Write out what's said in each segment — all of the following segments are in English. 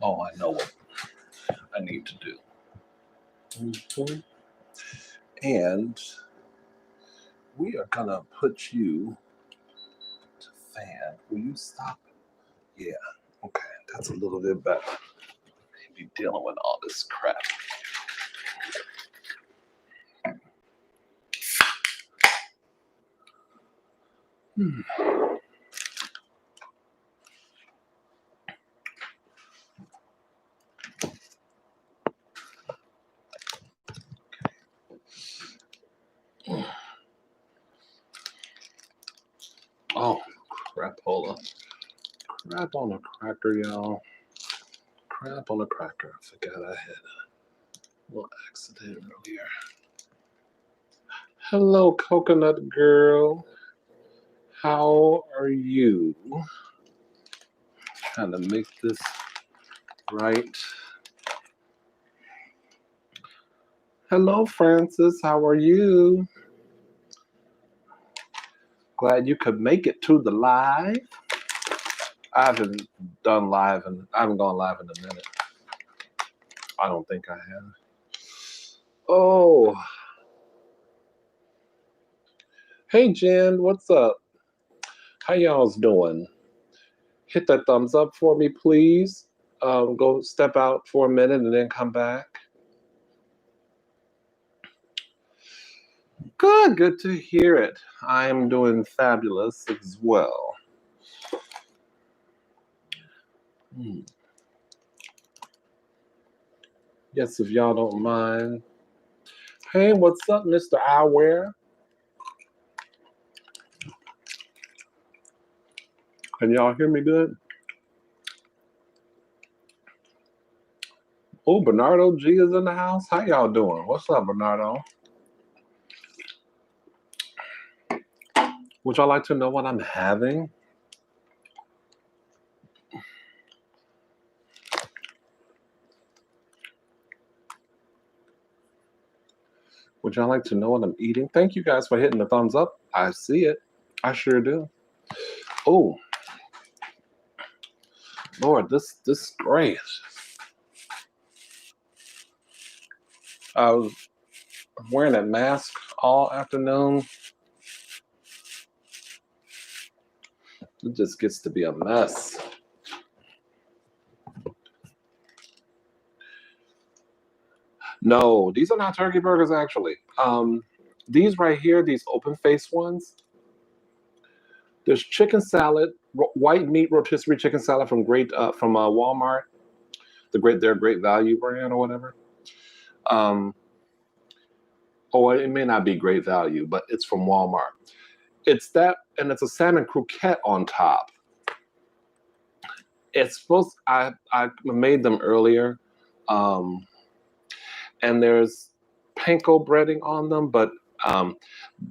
Oh, I know what I need to do. Mm-hmm. And we are gonna put you to fan. Will you stop? Yeah. Okay, that's a little bit better. Be dealing with all this crap. Oh, crapola. Crap on a cracker, y'all. Crap on a cracker. I forgot I had a little accident earlier. Hello, coconut girl. How are you? Trying to make this right. Hello, Francis. How are you? Glad you could make it to the live. I haven't done live and I haven't gone live in a minute. I don't think I have. Oh. Hey, Jen, what's up? How y'all's doing? Hit that thumbs up for me, please. Go step out for a minute and then come back. Good to hear it. I am doing fabulous as well. Yes, if y'all don't mind. Hey, what's up, Mr. Eyewear? Can y'all hear me good? Oh, Bernardo G is in the house. How y'all doing? What's up, Bernardo? Would y'all like to know what I'm having? Would y'all like to know what I'm eating? Thank you guys for hitting the thumbs up. I see it. I sure do. Oh, Lord, this is great. I was wearing that mask all afternoon. It just gets to be a mess. No, these are not turkey burgers, actually. These right here, these open-faced ones, there's chicken salad, white meat rotisserie chicken salad from Walmart, their Great Value brand or whatever. It may not be Great Value, but it's from Walmart. It's that, and it's a salmon croquette on top. It's supposed. I made them earlier, and there's panko breading on them, but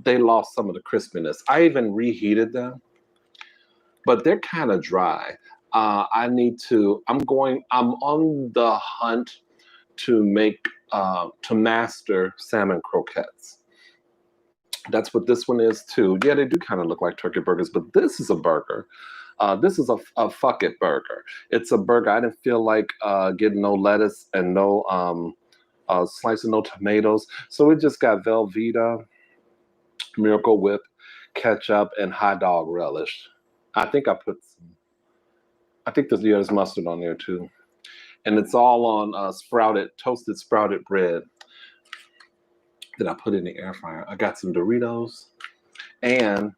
they lost some of the crispiness. I even reheated them, but they're kind of dry. I'm on the hunt to master salmon croquettes. That's what this one is too. Yeah, they do kind of look like turkey burgers, but this is a burger. This is a fuck it burger. It's a burger. I didn't feel like getting no lettuce and no slicing no tomatoes. So we just got Velveeta, Miracle Whip, ketchup, and hot dog relish. I think there's mustard on there too. And it's all on toasted sprouted bread that I put in the air fryer. I got some Doritos. And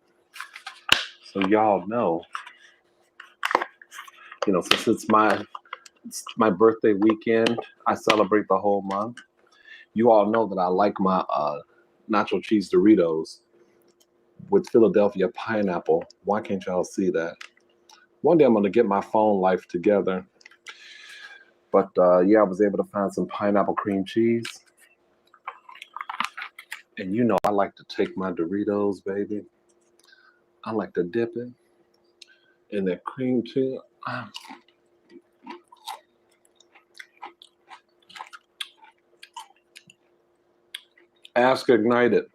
so y'all know, since it's my birthday weekend, I celebrate the whole month. You all know that I like my nacho cheese Doritos with Philadelphia pineapple. Why can't y'all see that? One day I'm gonna get my phone life together. But yeah, I was able to find some pineapple cream cheese. And I like to take my Doritos, baby. I like to dip it in that cream cheese. Ask Ignite It.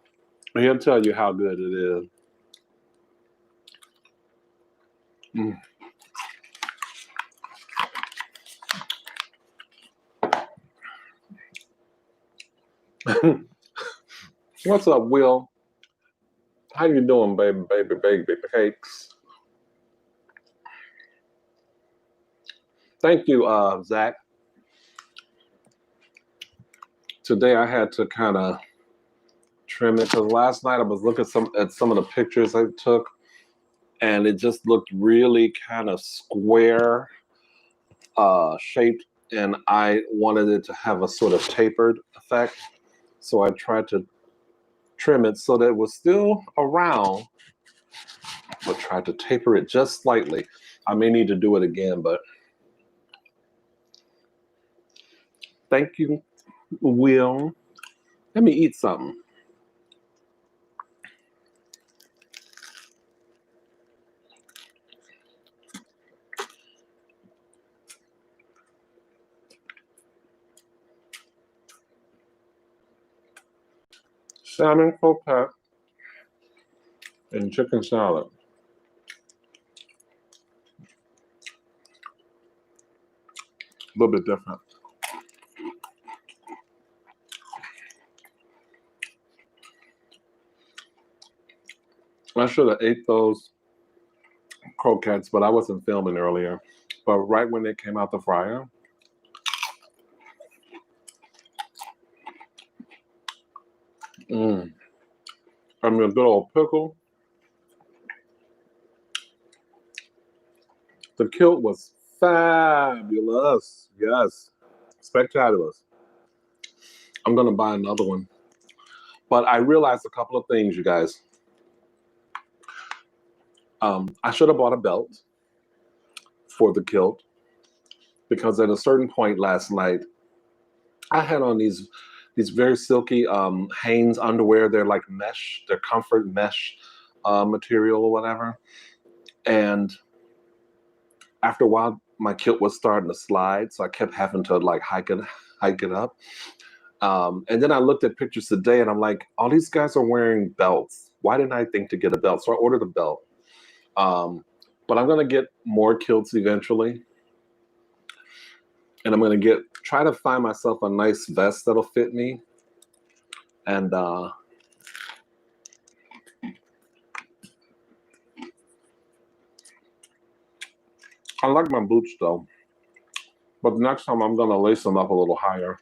He'll tell you how good it is. What's up, Will? How you doing, baby cakes? Thank you, Zach. Today I had to kind of trim it because last night I was looking at some of the pictures I took, and it just looked really kind of square shaped, and I wanted it to have a sort of tapered effect. So I tried to trim it so that it was still around, but tried to taper it just slightly. I may need to do it again, but thank you, Will. Let me eat something. Salmon croquette and chicken salad. A little bit different. I should have ate those croquettes, but I wasn't filming earlier. But right when they came out the fryer, I mean, a good old pickle. The kilt was fabulous. Yes, spectacular. I'm gonna buy another one. But I realized a couple of things, you guys. I should have bought a belt for the kilt because at a certain point last night, I had on these very silky Hanes underwear. They're like mesh, they're comfort mesh material or whatever. And after a while, my kilt was starting to slide, so I kept having to like hike it up. And then I looked at pictures today, and I'm like, all these guys are wearing belts. Why didn't I think to get a belt? So I ordered a belt. But I'm gonna get more kilts eventually, and I'm gonna try to find myself a nice vest that'll fit me. And I like my boots though, but next time I'm gonna lace them up a little higher.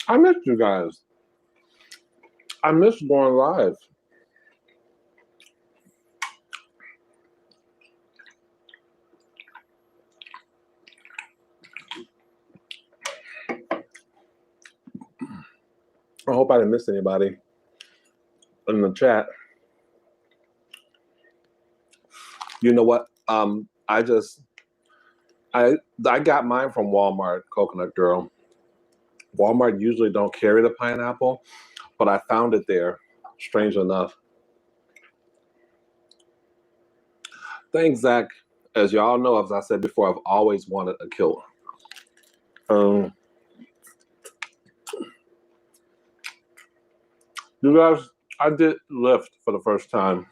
I missed you guys. I missed going live. I hope I didn't miss anybody in the chat. You know what? I got mine from Walmart, Coconut Girl. Walmart usually don't carry the pineapple, but I found it there, strange enough. Thanks, Zach. As y'all know, as I said before, I've always wanted a kilt. You guys, I did Lyft for the first time.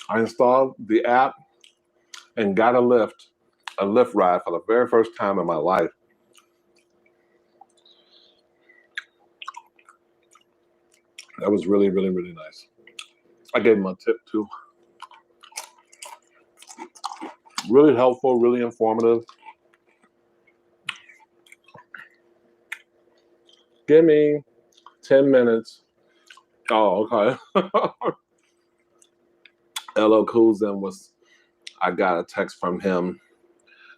I installed the app and got a Lyft ride for the very first time in my life. That was really, really, really nice. I gave him a tip too. Really helpful, really informative. Give me 10 minutes. Oh, okay. LL Cool Zen I got a text from him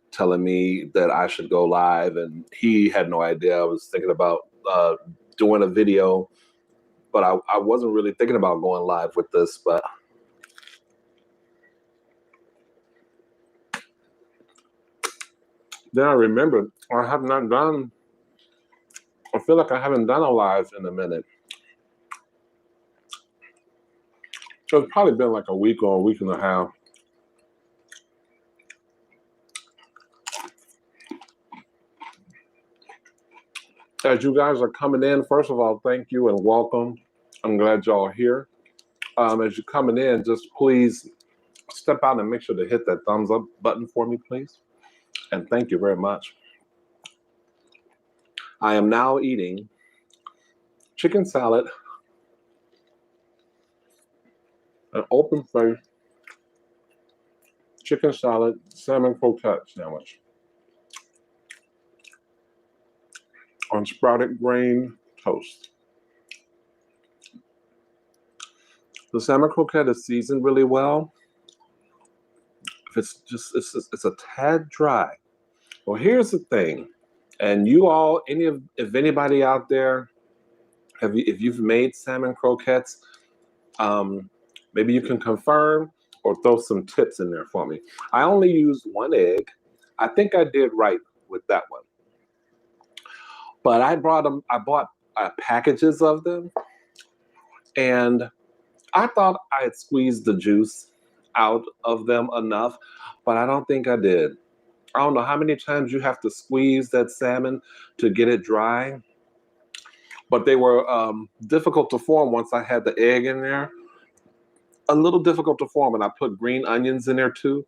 telling me that I should go live, and he had no idea I was thinking about doing a video, but I wasn't really thinking about going live with this, but then I remembered I feel like I haven't done a live in a minute. So it's probably been like a week or a week and a half. As you guys are coming in, first of all, thank you and welcome. I'm glad y'all are here. As you're coming in, just please step out and make sure to hit that thumbs up button for me, please. And thank you very much. I am now eating chicken salad, an open face chicken salad, salmon croquette sandwich on sprouted grain toast. The salmon croquette is seasoned really well. If it's a tad dry. Well, here's the thing, and you all, if anybody out there, if you've made salmon croquettes, maybe you can confirm or throw some tips in there for me. I only used one egg. I think I did right with that one. But I bought packages of them, and I thought I had squeezed the juice out of them enough, but I don't think I did. I don't know how many times you have to squeeze that salmon to get it dry, but they were difficult to form once I had the egg in there. A little difficult to form, and I put green onions in there too.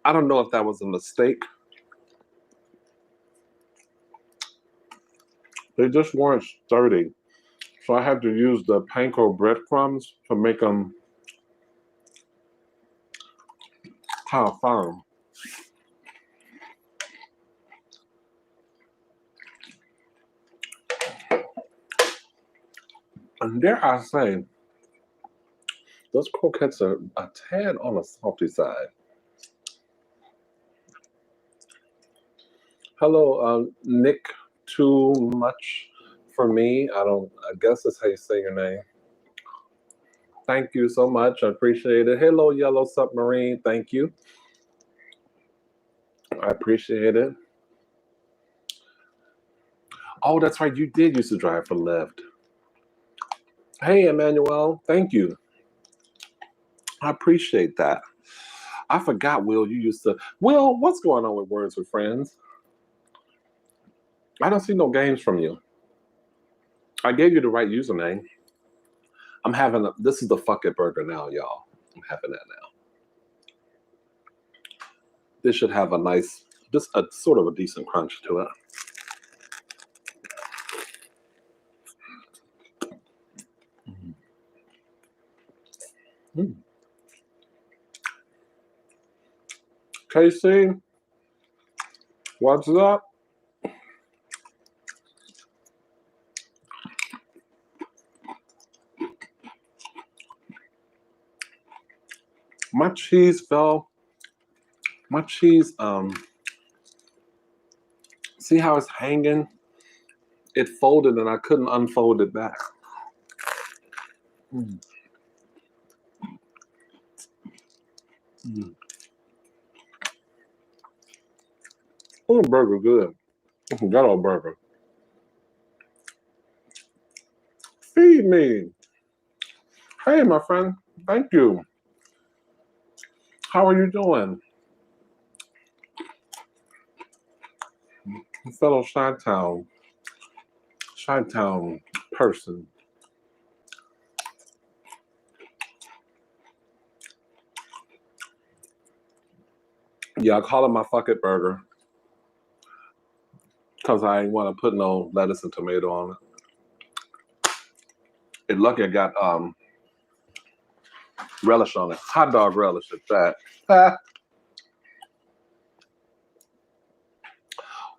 I don't know if that was a mistake. They just weren't sturdy. So I had to use the panko breadcrumbs to make them kind of firm. And dare I say, those croquettes are a tad on the salty side. Hello, Nick. Too much for me. I guess that's how you say your name. Thank you so much. I appreciate it. Hello, Yellow Submarine. Thank you. I appreciate it. Oh, that's right. You did used to drive for Lyft. Hey, Emmanuel. Thank you. I appreciate that. I forgot, Will, you used to. Will, what's going on with Words with Friends? I don't see no games from you. I gave you the right username. I'm having this is the fuck it burger now, y'all. I'm having that now. This should have a nice, a sort of a decent crunch to it. Mm. Casey, what's up? My cheese fell. My cheese, see how it's hanging? It folded and I couldn't unfold it back. Mm. Mm. Oh, burger good. Ghetto burger. Feed me. Hey, my friend. Thank you. How are you doing? Fellow Chi-Town person. Yeah, I call it my fuck it burger. Because I ain't want to put no lettuce and tomato on it. It lucky I got relish on it. Hot dog relish at that.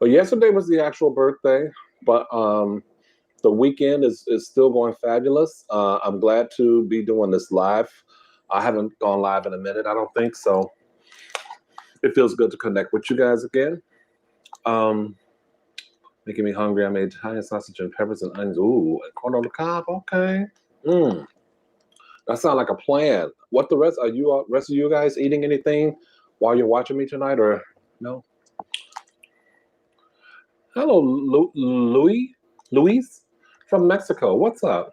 Well, yesterday was the actual birthday, but the weekend is still going fabulous. I'm glad to be doing this live. I haven't gone live in a minute, I don't think, so it feels good to connect with you guys again. Making me hungry. I made Italian sausage and peppers and onions. Ooh, and corn on the cob. Okay. That sounds like a plan. What the rest? Are you rest of you guys eating anything while you're watching me tonight, or no? Hello, Luis from Mexico. What's up?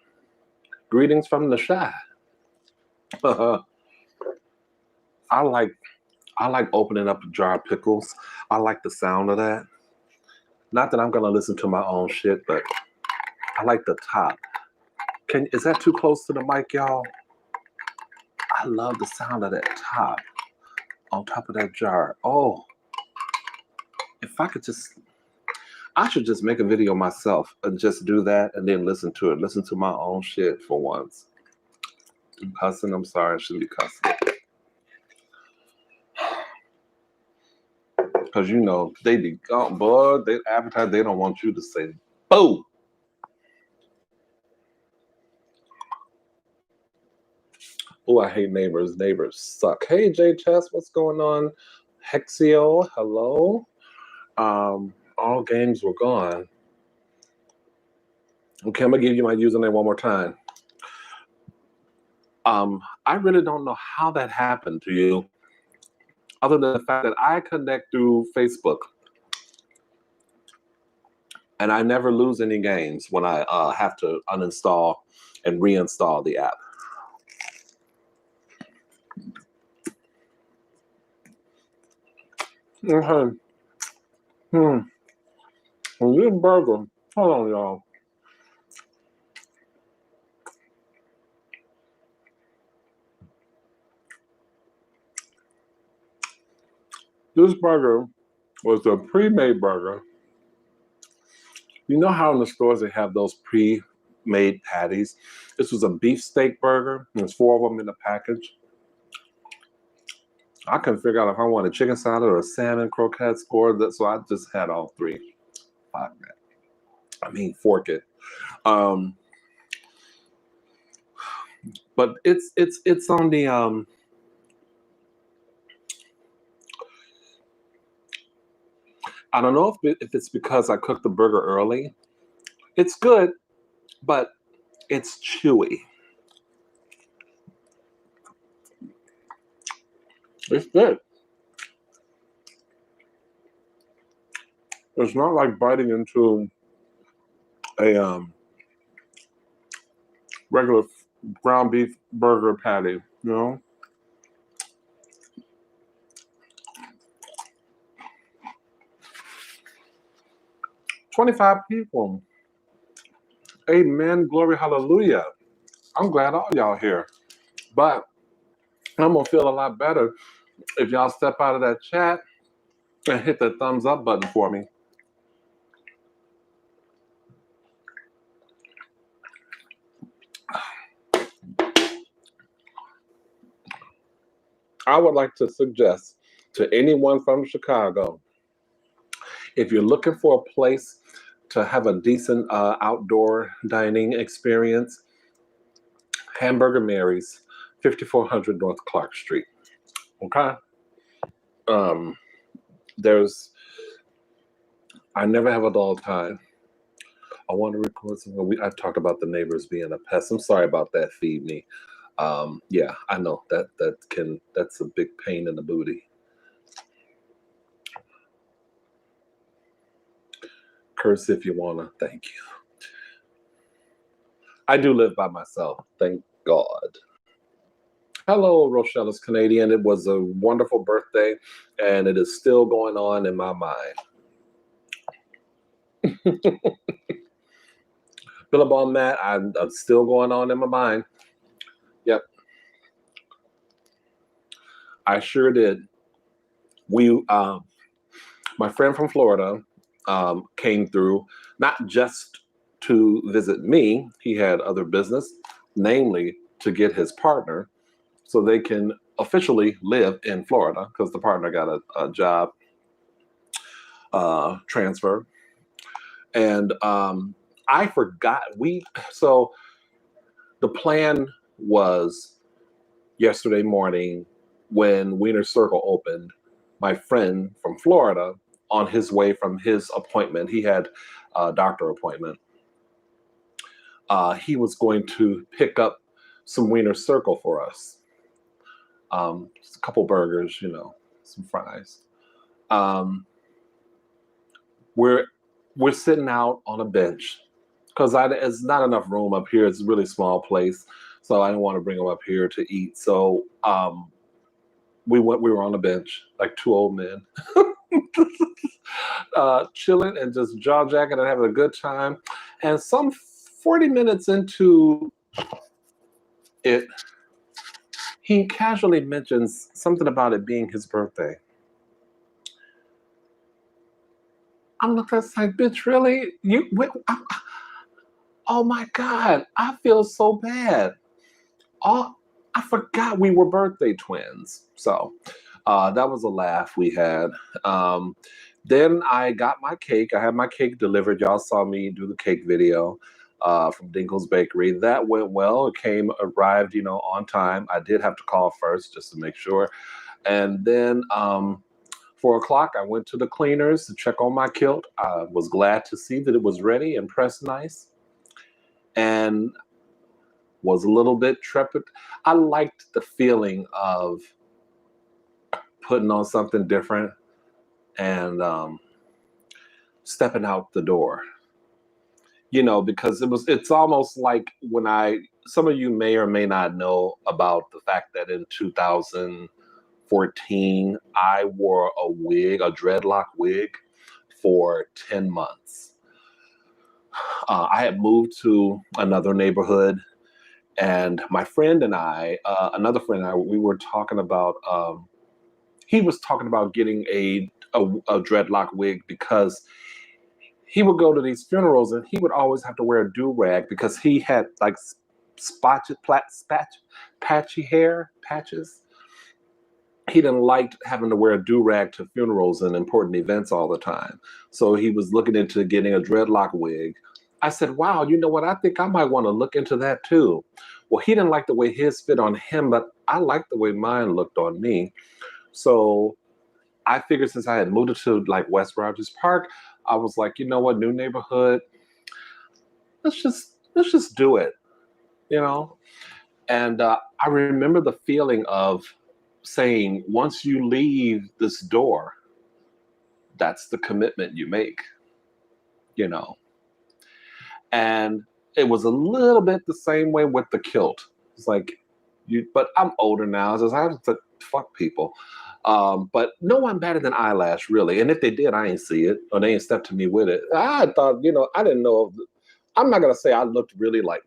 Greetings from the Shy. I like opening up a jar of pickles. I like the sound of that. Not that I'm gonna listen to my own shit, but I like the top. Is that too close to the mic, y'all? I I love the sound of that top on top of that jar. Oh, if I could just, I should just make a video myself and just do that and then listen to it. Listen to my own shit for once. I'm cussing. I'm sorry. I shouldn't be cussing. Because you know, they be gone, boy. They advertise, they don't want you to say boo. Oh, I hate neighbors. Neighbors suck. Hey, J Chess, what's going on? Hexio, hello. All games were gone. Okay, I'm gonna give you my username one more time. I really don't know how that happened to you, other than the fact that I connect through Facebook, and I never lose any games when I have to uninstall and reinstall the app. Okay. This burger. Hold on, y'all. This burger was a pre-made burger. You know how in the stores they have those pre-made patties? This was a beefsteak burger. There's 4 of them in the package. I couldn't figure out if I wanted chicken salad or salmon croquettes or that, so I just had all 3. Fuck that. I mean, fork it. But it's on the I don't know if it's because I cooked the burger early. It's good, but it's chewy. It's good. It's not like biting into a regular ground beef burger patty, you know? $25 people. Amen, glory, hallelujah. I'm glad all y'all here. But I'm gonna feel a lot better if y'all step out of that chat and hit the thumbs up button for me. I would like to suggest to anyone from Chicago, if you're looking for a place to have a decent outdoor dining experience, Hamburger Mary's, 5400 North Clark Street. Okay? I never have a dull time. I want to record something. I talked about the neighbors being a pest. I'm sorry about that, feed me. Yeah, I know that's a big pain in the booty. Curse if you wanna. Thank you. I do live by myself. Thank God. Hello, Rochelle is Canadian. It was a wonderful birthday, and it is still going on in my mind. Billabong Matt, I'm still going on in my mind. Yep. I sure did. My friend from Florida came through, not just to visit me. He had other business, namely to get his partner so they can officially live in Florida because the partner got a job transfer. And I forgot, so the plan was yesterday morning when Wiener Circle opened, my friend from Florida, on his way from his appointment, he had a doctor appointment. He was going to pick up some Wiener Circle for us. Just a couple burgers, some fries. We're sitting out on a bench because it's not enough room up here. It's a really small place, so I didn't want to bring them up here to eat. So we were on a bench like 2 old men, chilling and just jaw jacking and having a good time. And some 40 minutes into it, he casually mentions something about it being his birthday. I'm looking at like, bitch, really? Oh my God, I feel so bad. Oh, I forgot we were birthday twins. So that was a laugh we had. Um, then I got my cake. I had my cake delivered. Y'all saw me do the cake video from Dinkle's Bakery. That went well. It arrived, on time. I did have to call first just to make sure. And then 4 o'clock, I went to the cleaners to check on my kilt. I was glad to see that it was ready and pressed nice. And was a little bit trepid. I liked the feeling of putting on something different and stepping out the door. Because it's almost like some of you may or may not know about the fact that in 2014, I wore a dreadlock wig for 10 months. I had moved to another neighborhood. And my friend and I, another friend and I, we were talking about, he was talking about getting a dreadlock wig because he would go to these funerals and he would always have to wear a do-rag because he had like patchy hair, patches. He didn't like having to wear a do-rag to funerals and important events all the time. So he was looking into getting a dreadlock wig. I said, wow, you know what? I think I might want to look into that too. Well, he didn't like the way his fit on him, but I liked the way mine looked on me. So I figured since I had moved to like West Rogers Park, I was like, you know what, new neighborhood, let's just do it, And I remember the feeling of saying, once you leave this door, that's the commitment you make, And it was a little bit the same way with the kilt. It's like but I'm older now, so I have to fuck people. But no one better than Eyelash, really. And if they did, I ain't see it, or they ain't stepped to me with it. I thought, I didn't know. I'm not gonna say I looked really like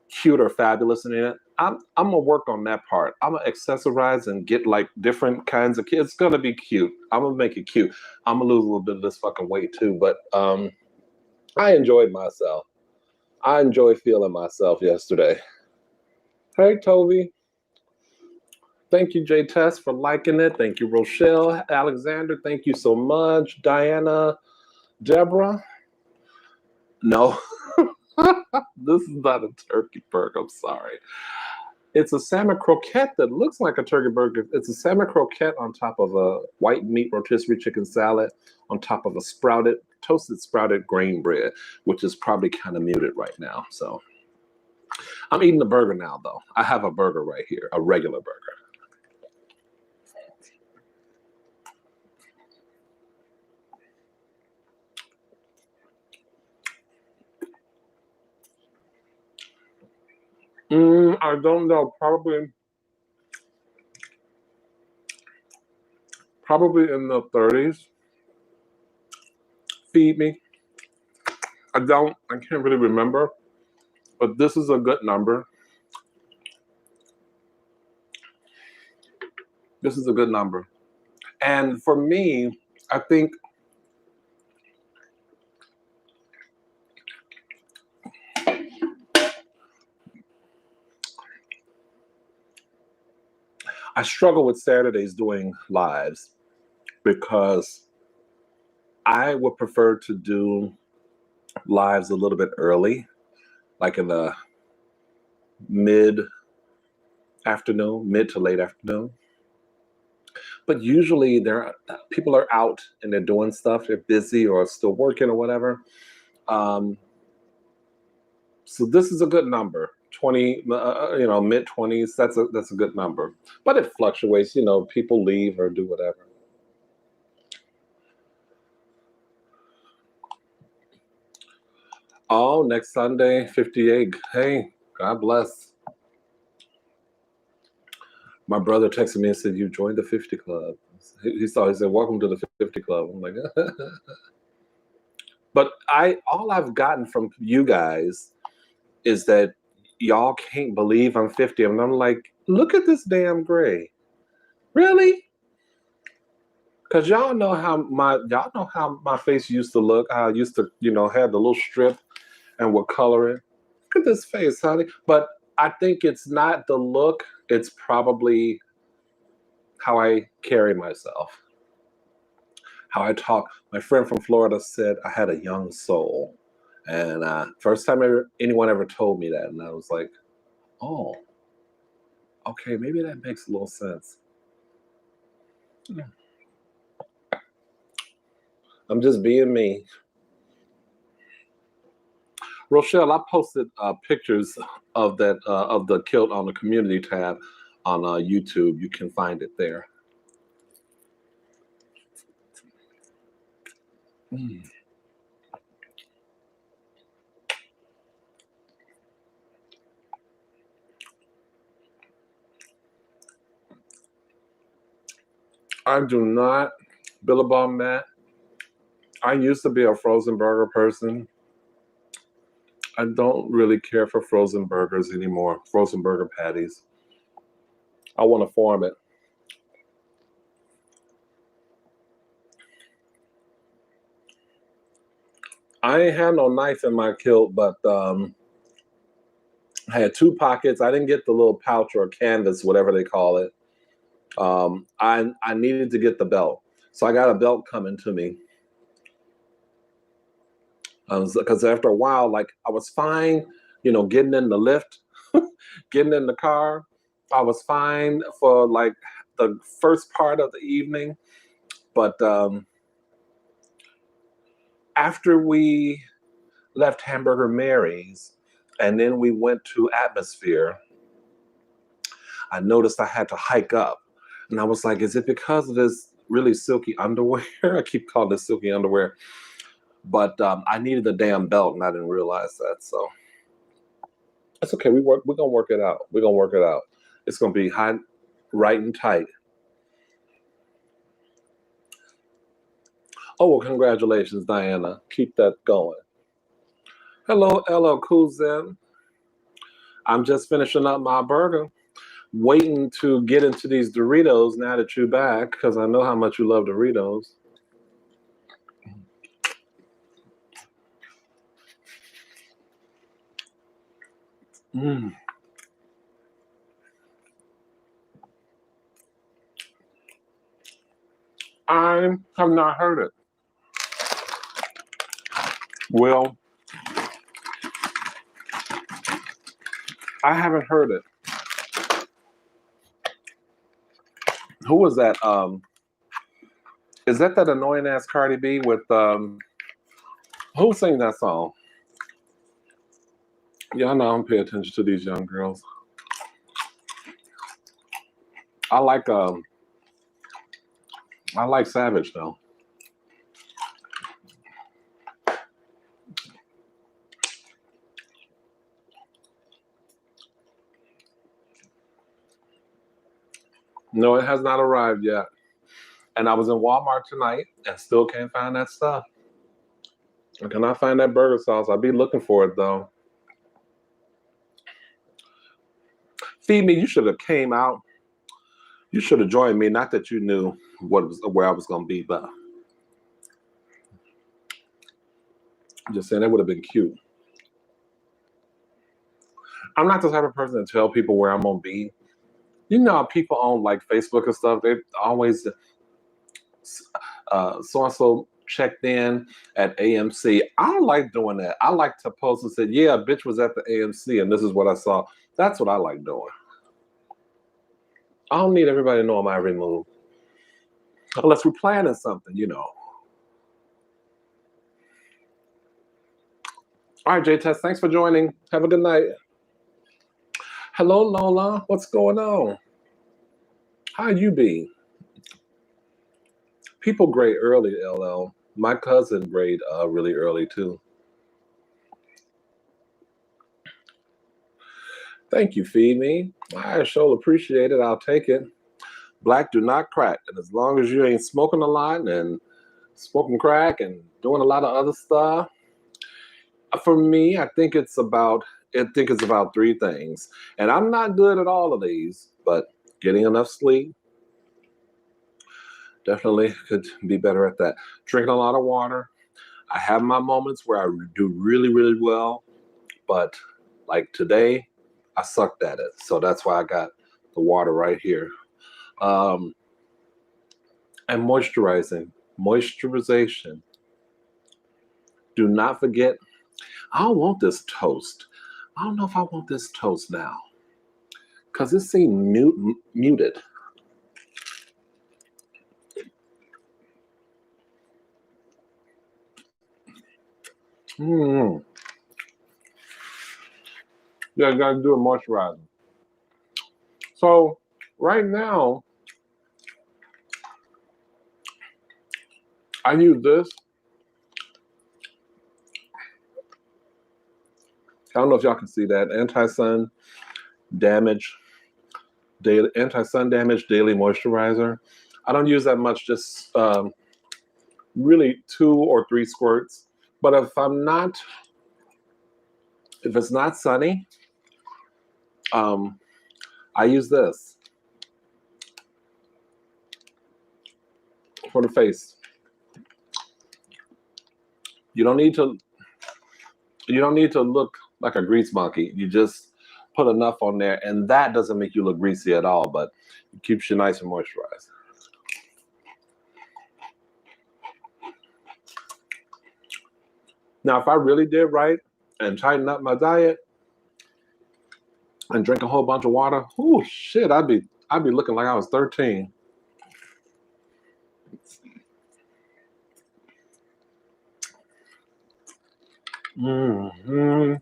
cute or fabulous in it. I'm gonna work on that part. I'm gonna accessorize and get like different kinds of kids. It's gonna be cute. I'm gonna make it cute. I'm gonna lose a little bit of this fucking weight too, but I enjoyed myself. I enjoyed feeling myself yesterday. Hey, Toby. Thank you, J Tess, for liking it. Thank you, Rochelle. Alexander, thank you so much. Diana, Deborah. No, this is not a turkey burger. I'm sorry. It's a salmon croquette that looks like a turkey burger. It's a salmon croquette on top of a white meat rotisserie chicken salad on top of a toasted sprouted grain bread, which is probably kind of muted right now. So I'm eating the burger now, though. I have a burger right here, a regular burger. I don't know. Probably in the 30s. Feed me. I can't really remember, but this is a good number. This is a good number. And for me, I think I struggle with Saturdays doing lives because I would prefer to do lives a little bit early, like in the mid to late afternoon. But usually people are out and they're doing stuff. They're busy or still working or whatever. So this is a good number. 20, mid 20s. That's a good number. But it fluctuates. People leave or do whatever. Oh, next Sunday, 58. Hey, God bless. My brother texted me and said, you joined the 50 Club. He said, welcome to the 50 Club. I'm like, but all I've gotten from you guys is that y'all can't believe I'm 50. And I'm like, look at this damn gray. Really? Because y'all know how my face used to look, how I used to, had the little strip and would color it. Look at this face, honey. But I think it's not the look, it's probably how I carry myself, how I talk. My friend from Florida said I had a young soul. And first time anyone ever told me that. And I was like, oh, okay, maybe that makes a little sense. Yeah. I'm just being me. Rochelle, I posted pictures of that of the kilt on the community tab on YouTube. You can find it there. Mm. I do not, Billabong Matt. I used to be a frozen burger person. I don't really care for frozen burgers anymore. Frozen burger patties. I want to form it. I ain't had no knife in my kilt, but I had two pockets. I didn't get the little pouch or canvas, whatever they call it. I needed to get the belt, so I got a belt coming to me. Because after a while, like I was fine, getting in the lift, getting in the car. I was fine for like the first part of the evening, but after we left Hamburger Mary's, and then we went to Atmosphere, I noticed I had to hike up. And I was like, is it because of this really silky underwear? I keep calling this silky underwear. But I needed a damn belt and I didn't realize that. So it's okay. We're gonna work it out. We're gonna work it out. It's gonna be high, right and tight. Oh well, congratulations, Diana. Keep that going. Hello, LL Cool Zen. I'm just finishing up my burger. Waiting to get into these Doritos now that you're back, because I know how much you love Doritos. Mm. I have not heard it. Well, I haven't heard it. Who was that? Is that annoying ass Cardi B with who sang that song? Yeah, I know I don't pay attention to these young girls. I like Savage though. No, it has not arrived yet. And I was in Walmart tonight and still can't find that stuff. I cannot find that burger sauce. I'll be looking for it though. Feed me, you should have came out. You should have joined me. Not that you knew where I was gonna be, but I'm just saying that would have been cute. I'm not the type of person to tell people where I'm gonna be. You know how people on like Facebook and stuff, they always so and so checked in at AMC. I don't like doing that. I like to post and say, yeah, a bitch was at the AMC and this is what I saw. That's what I like doing. I don't need everybody to know my every move. Unless we're planning something. All right, J-Test, thanks for joining. Have a good night. Hello, Lola. What's going on? How you be? People grade early, LL. My cousin grade really early too. Thank you, Feed Me. I sure appreciate it. I'll take it. Black do not crack. And as long as you ain't smoking a lot and smoking crack and doing a lot of other stuff, for me, I think it's about I think it's about 3 things. And I'm not good at all of these, but getting enough sleep, definitely could be better at that. Drinking a lot of water. I have my moments where I do really, really well, but like today, I sucked at it. So that's why I got the water right here. Um, and moisturization. Do not forget, I don't want this toast. I don't know if I want this toast now because it seemed muted. Mm. Yeah, you gotta do a moisturizer. So right now, I use this. I don't know if y'all can see that anti-sun damage daily moisturizer. I don't use that much, just really 2 or 3 squirts. But if it's not sunny, I use this for the face. You don't need to look like a grease monkey. You just put enough on there, and that doesn't make you look greasy at all, but it keeps you nice and moisturized. Now, if I really did right and tighten up my diet and drink a whole bunch of water, oh shit, I'd be looking like I was 13. Mm-hmm.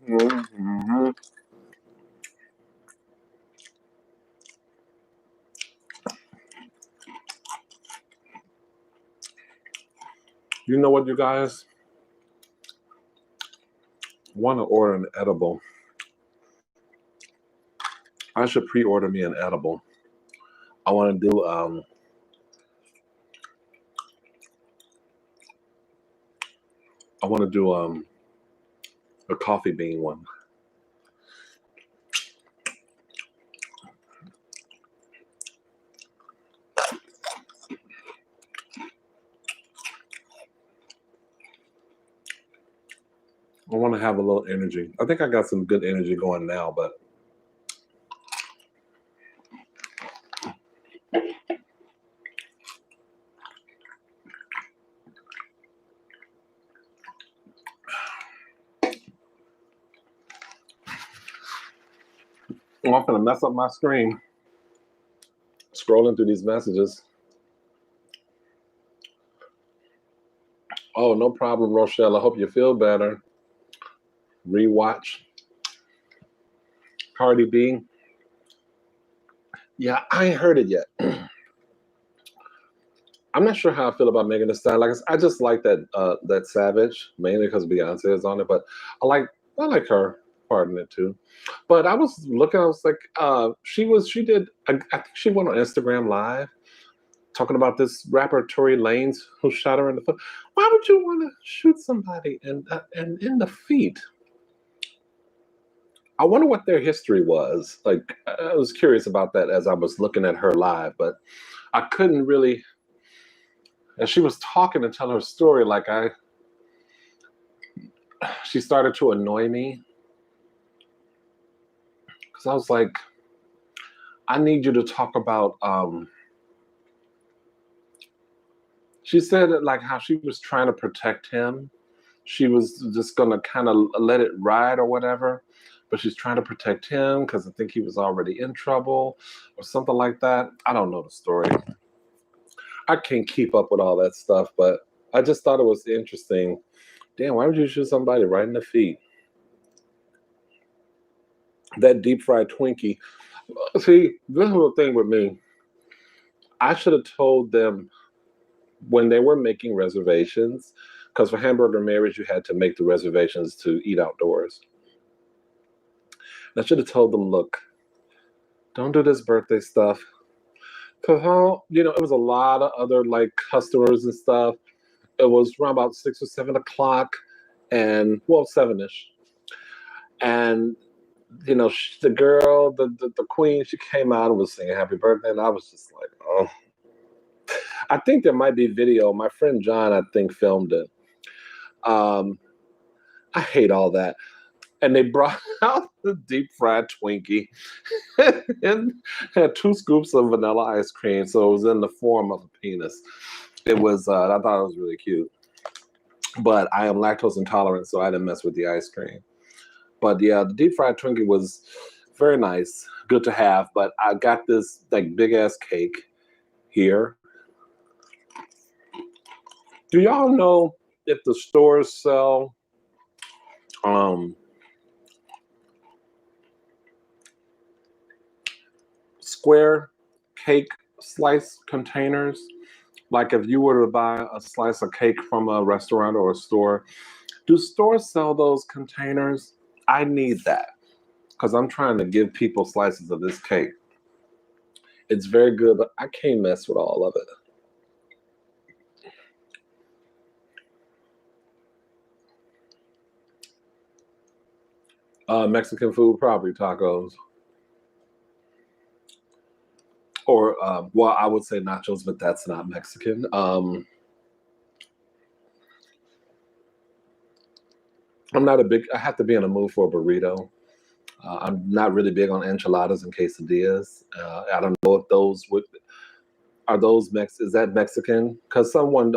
You know what, you guys? Want to order an edible. I should pre-order me an edible. I want to do a coffee bean one. I want to have a little energy. I think I got some good energy going now, but I'm gonna mess up my screen scrolling through these messages. Oh, no problem, Rochelle. I hope you feel better. Rewatch. Cardi B. Yeah, I ain't heard it yet. I'm not sure how I feel about Megan Thee Stallion. Like I just like that Savage, mainly because Beyonce is on it, but I like her part in it too. But I was looking, I was like, she did, I think she went on Instagram Live talking about this rapper Tory Lanez who shot her in the foot. Why would you want to shoot somebody and in the feet? I wonder what their history was. Like, I was curious about that as I was looking at her live, but I couldn't really. And she was talking and telling her story, she started to annoy me because I was like, I need you to talk about. She said that, like, how she was trying to protect him. She was just gonna kind of let it ride or whatever, but she's trying to protect him because I think he was already in trouble or something like that. I don't know the story. I can't keep up with all that stuff, but I just thought it was interesting. Damn, why would you shoot somebody right in the feet? That deep fried Twinkie. See, this is the thing with me. I should have told them when they were making reservations, because for Hamburger Mary's, you had to make the reservations to eat outdoors. And I should have told them, look, don't do this birthday stuff. Because it was a lot of other like customers and stuff. It was around about 6 or 7 o'clock, and well, 7ish. And the girl, the queen, she came out and was singing happy birthday, and I was just like, oh. I think there might be video. My friend John, I think, filmed it. Um, I hate all that. And they brought out the deep fried Twinkie and had 2 scoops of vanilla ice cream. So it was in the form of a penis. It was, I thought it was really cute. But I am lactose intolerant, so I didn't mess with the ice cream. But yeah, the deep fried Twinkie was very nice, good to have. But I got this like big ass cake here. Do y'all know if the stores sell um, square cake slice containers? Like if you were to buy a slice of cake from a restaurant or a store, do stores sell those containers? I need that because I'm trying to give people slices of this cake. It's very good, but I can't mess with all of it. Mexican food, probably tacos. Or, well, I would say nachos, but that's not Mexican. I'm not a big, I have to be in a mood for a burrito. I'm not really big on enchiladas and quesadillas. I don't know if those would, are those is that Mexican? Because someone,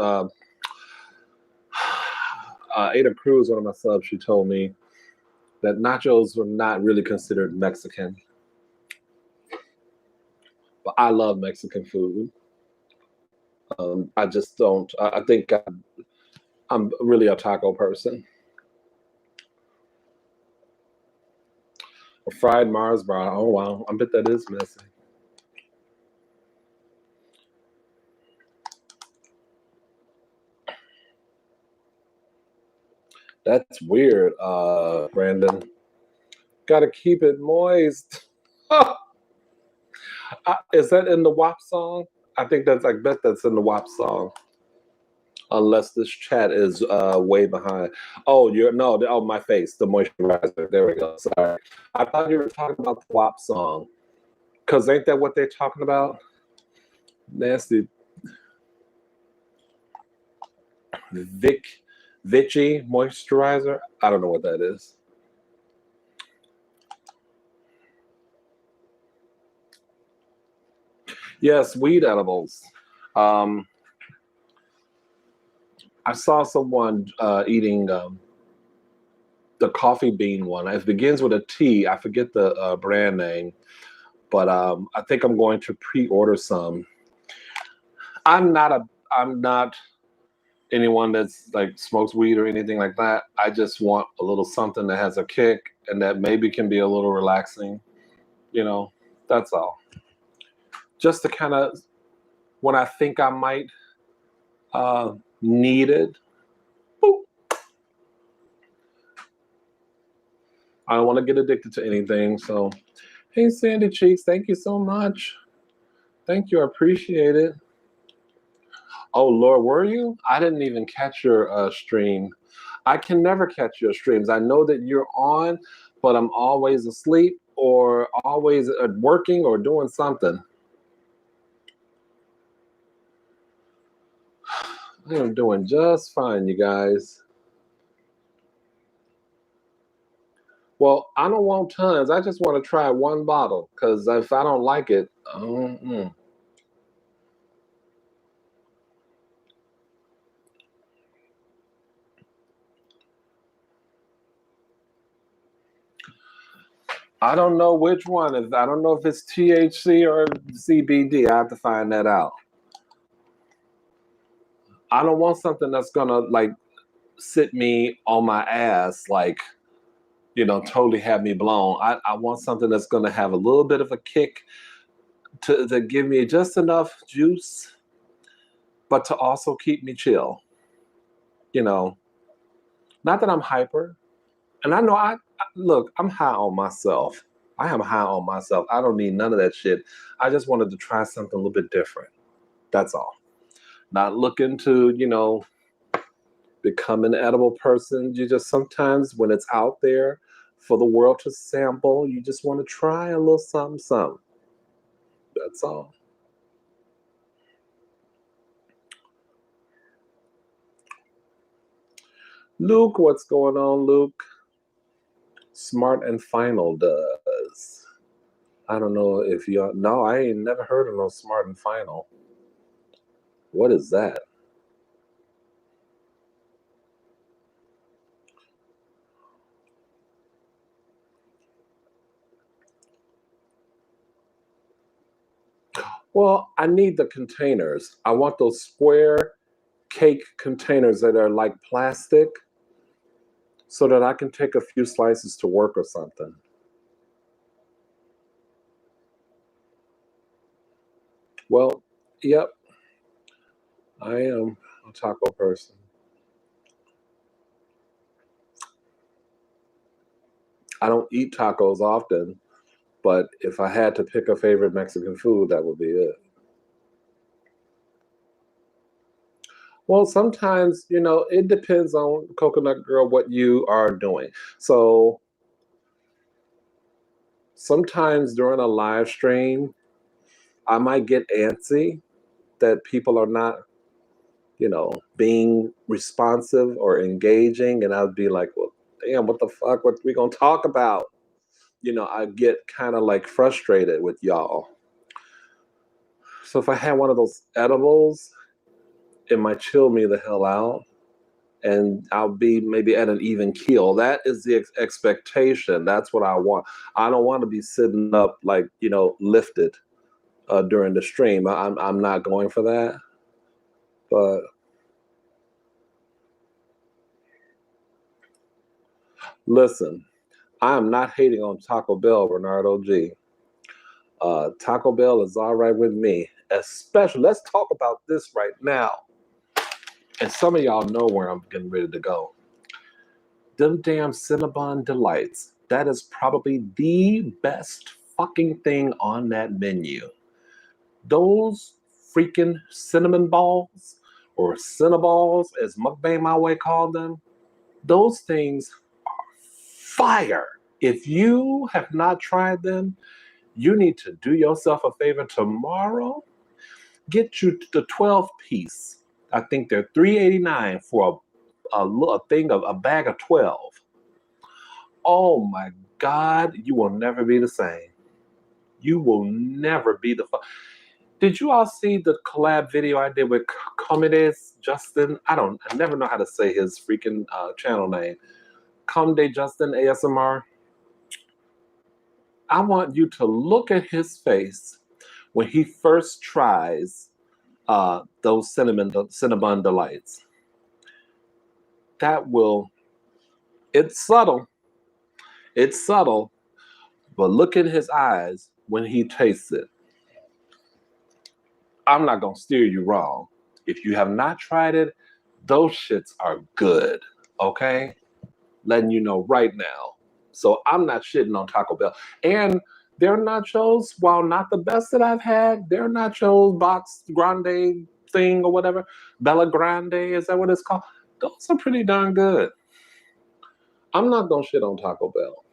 Ada Cruz, one of my subs, she told me that nachos were not really considered Mexican. But I love Mexican food. I just don't, I think I'm really a taco person. A fried Mars bar. Oh wow, I bet that is messy. That's weird, Brandon. Got to keep it moist. Is that in the WAP song? I think that's. I bet that's in the WAP song. Unless this chat is way behind. Oh, you're no. Oh, my face. The moisturizer. There we go. Sorry. I thought you were talking about the WAP song. Cause ain't that what they're talking about? Nasty Vichy moisturizer. I don't know what that is. Yes, weed edibles. Um, I saw someone eating the coffee bean one. It begins with a T. I forget the brand name, but I think I'm going to pre-order some. I'm not a. I'm not anyone that's like smokes weed or anything like that. I just want a little something that has a kick and that maybe can be a little relaxing. You know, that's all. Just to kind of when I think I might uh, need it. Boop. I don't want to get addicted to anything. So, hey, Sandy Cheeks, thank you so much. Thank you. I appreciate it. Oh, Lord, were you? I didn't even catch your stream. I can never catch your streams. I know that you're on, but I'm always asleep or always working or doing something. I am doing just fine, you guys. Well, I don't want tons. I just want to try one bottle because if I don't like it, I don't know which one. I don't know if it's THC or CBD. I have to find that out. I don't want something that's gonna like sit me on my ass, like totally have me blown. I want something that's gonna have a little bit of a kick to give me just enough juice, but to also keep me chill. You know, not that I'm hyper, and I know look. I'm high on myself. I am high on myself. I don't need none of that shit. I just wanted to try something a little bit different. That's all. Not looking to become an edible person. You just sometimes when it's out there, for the world to sample. You just want to try a little something, something. That's all. Luke, what's going on, Luke? Smart and Final does. I don't know if you. No, I ain't never heard of no Smart and Final. What is that? Well, I need the containers. I want those square cake containers that are like plastic so that I can take a few slices to work or something. Well, yep, I am a taco person. I don't eat tacos often, but if I had to pick a favorite Mexican food, that would be it. Well, sometimes, it depends on Coconut Girl what you are doing. So sometimes during a live stream, I might get antsy that people are not, being responsive or engaging. And I'd be like, well, damn, what the fuck? What we gonna talk about? I get kind of like frustrated with y'all. So if I had one of those edibles, it might chill me the hell out and I'll be maybe at an even keel. That is the expectation. That's what I want. I don't want to be sitting up like, lifted during the stream. I'm not going for that. But listen, I am not hating on Taco Bell, Bernardo G. Taco Bell is all right with me. Especially, let's talk about this right now. And some of y'all know where I'm getting ready to go. Them damn Cinnabon Delights. That is probably the best fucking thing on that menu. Those freaking cinnamon balls, or cinnaballs, as Mukbang My Way called them, those things are fire. If you have not tried them, you need to do yourself a favor tomorrow. Get you the 12 piece. I think they're $3.89 for a thing of a bag of 12. Oh my God, you will never be the same. You will never be the. Did you all see the collab video I did with Comedes Justin? I never know how to say his freaking channel name. Comede Justin ASMR. I want you to look at his face when he first tries those Cinnabon Delights. That will, it's subtle. It's subtle, but look in his eyes when he tastes it. I'm not going to steer you wrong. If you have not tried it, those shits are good. Okay? Letting you know right now. So I'm not shitting on Taco Bell. And their nachos, while not the best that I've had, their nachos box grande thing or whatever, Bella Grande, is that what it's called? Those are pretty darn good. I'm not going to shit on Taco Bell.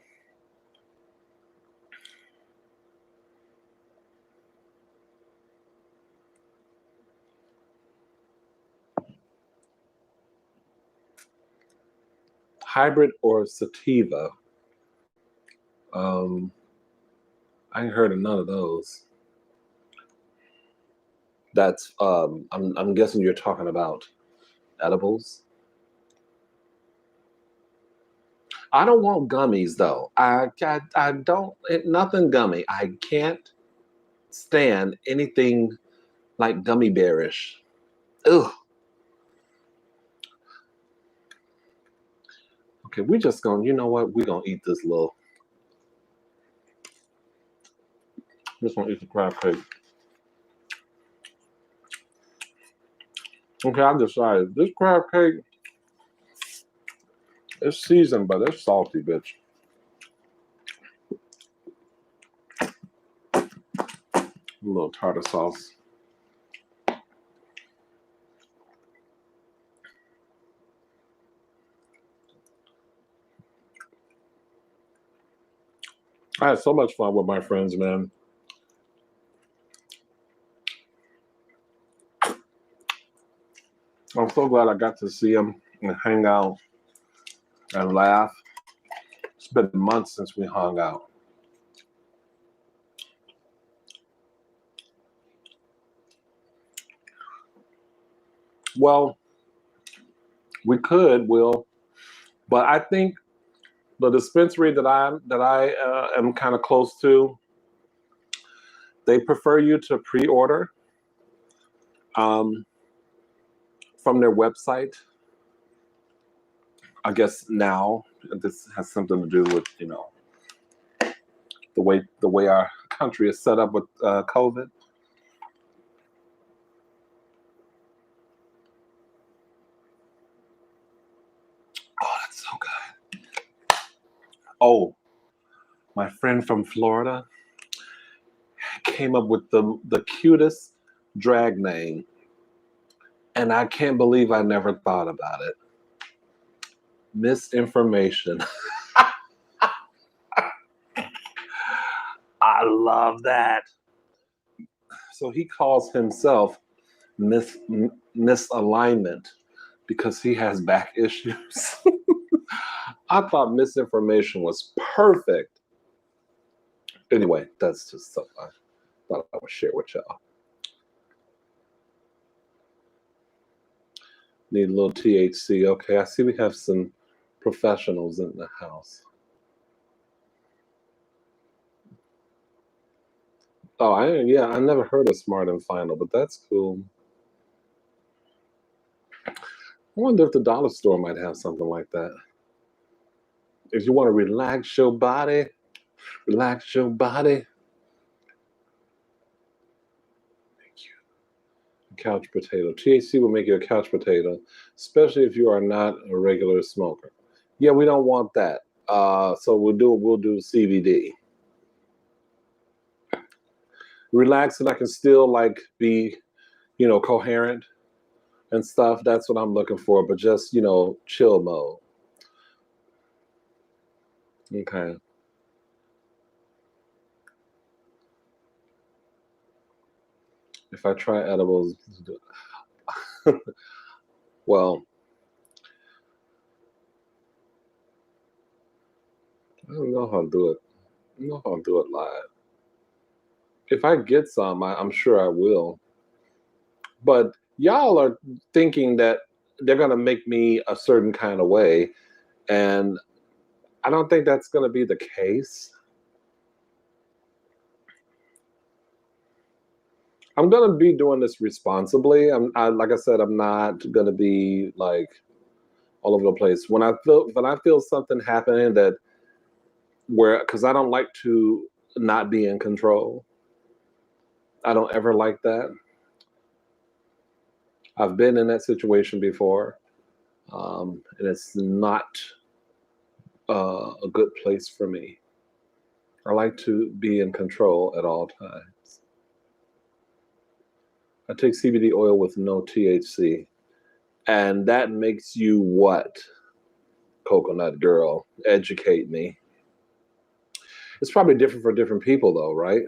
Hybrid or sativa? I ain't heard of none of those. That's I'm guessing you're talking about edibles. I don't want gummies though. I don't nothing gummy. I can't stand anything like gummy bearish. Ugh. Okay, we just gonna, you know what? We're gonna eat this little. Just gonna eat the crab cake. Okay, I decided this crab cake is seasoned, but it's salty, bitch. A little tartar sauce. I had so much fun with my friends, man. I'm so glad I got to see them and hang out and laugh. It's been months since we hung out. Well, we could, Will, but I think the dispensary that I am kind of close to, they prefer you to pre-order um, from their website. I guess now this has something to do with the way our country is set up with COVID. Oh, that's so good. Oh, my friend from Florida came up with the cutest drag name, and I can't believe I never thought about it. Misinformation. I love that. So he calls himself misalignment because he has back issues. I thought misinformation was perfect. Anyway, that's just something I thought I would share with y'all. Need a little THC. Okay, I see we have some professionals in the house. Oh, I never heard of Smart and Final, but that's cool. I wonder if the dollar store might have something like that. If you want to relax your body. Thank you. Couch potato. THC will make you a couch potato, especially if you are not a regular smoker. Yeah, we don't want that. So we'll do CBD. Relax, and I can still like be, coherent and stuff. That's what I'm looking for. But just chill mode. Okay. If I try edibles, well, I don't know how to do it. I don't know how to do it live. If I get some, I'm sure I will. But y'all are thinking that they're gonna make me a certain kind of way, and I don't think that's gonna be the case. I'm gonna be doing this responsibly. Like I said, I'm not gonna be like all over the place. When I feel something happening that where because I don't like to not be in control. I don't ever like that. I've been in that situation before, and it's not a good place for me. I like to be in control at all times. I take CBD oil with no THC, and that makes you what? Coconut girl, educate me. It's probably different for different people, though, right?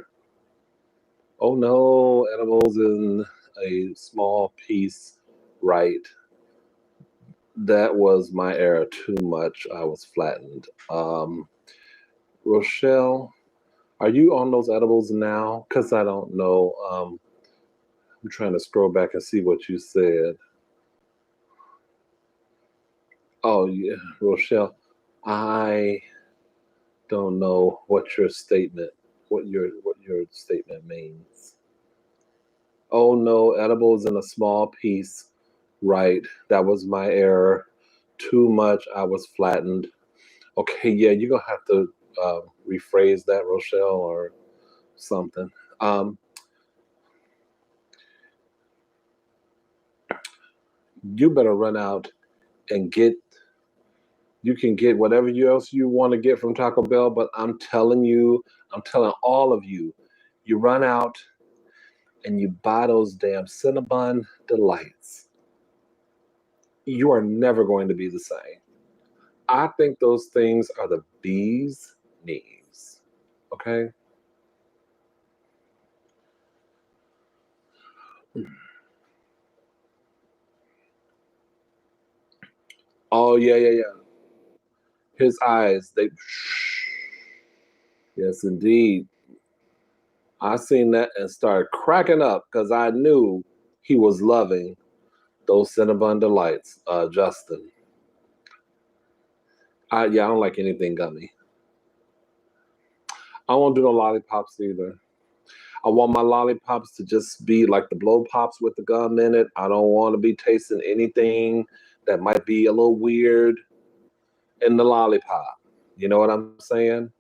Oh no, edibles in a small piece, right? That was my era too much. I was flattened. Rochelle, are you on those edibles now? Because I don't know. I'm trying to scroll back and see what you said. Oh yeah, Rochelle, I don't know what your statement means. Oh no, edibles in a small piece. Right, that was my error. Too much. I was flattened. Okay, yeah, you're gonna have to rephrase that, Rochelle, or something. Um, you better run out and get. You can get whatever else you want to get from Taco Bell, but I'm telling you, I'm telling all of you, you run out and you buy those damn Cinnabon delights. You are never going to be the same. I think those things are the bee's knees. Okay. Oh yeah, yeah, yeah. His eyes, they. Yes, indeed. I seen that and started cracking up because I knew he was loving those Cinnabon delights. Justin. I don't like anything gummy. I won't do no lollipops either. I want my lollipops to just be like the blow pops with the gum in it. I don't want to be tasting anything that might be a little weird in the lollipop. You know what I'm saying?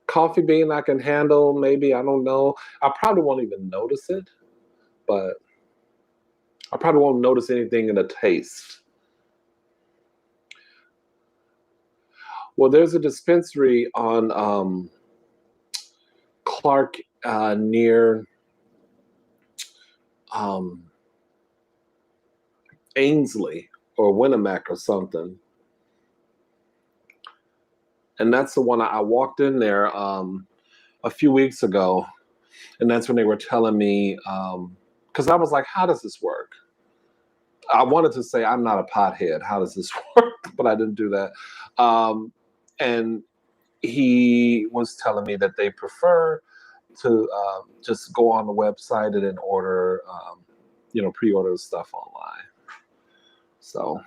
Coffee bean I can handle, maybe. I don't know. I probably won't even notice it, but I probably won't notice anything in the taste. Well, there's a dispensary on Clark near um, Ainsley or Winnemac or something. And that's the one I walked in there a few weeks ago. And that's when they were telling me, because I was like, how does this work? I wanted to say, I'm not a pothead. How does this work? But I didn't do that. And he was telling me that they prefer to just go on the website and then order, pre-order the stuff online. So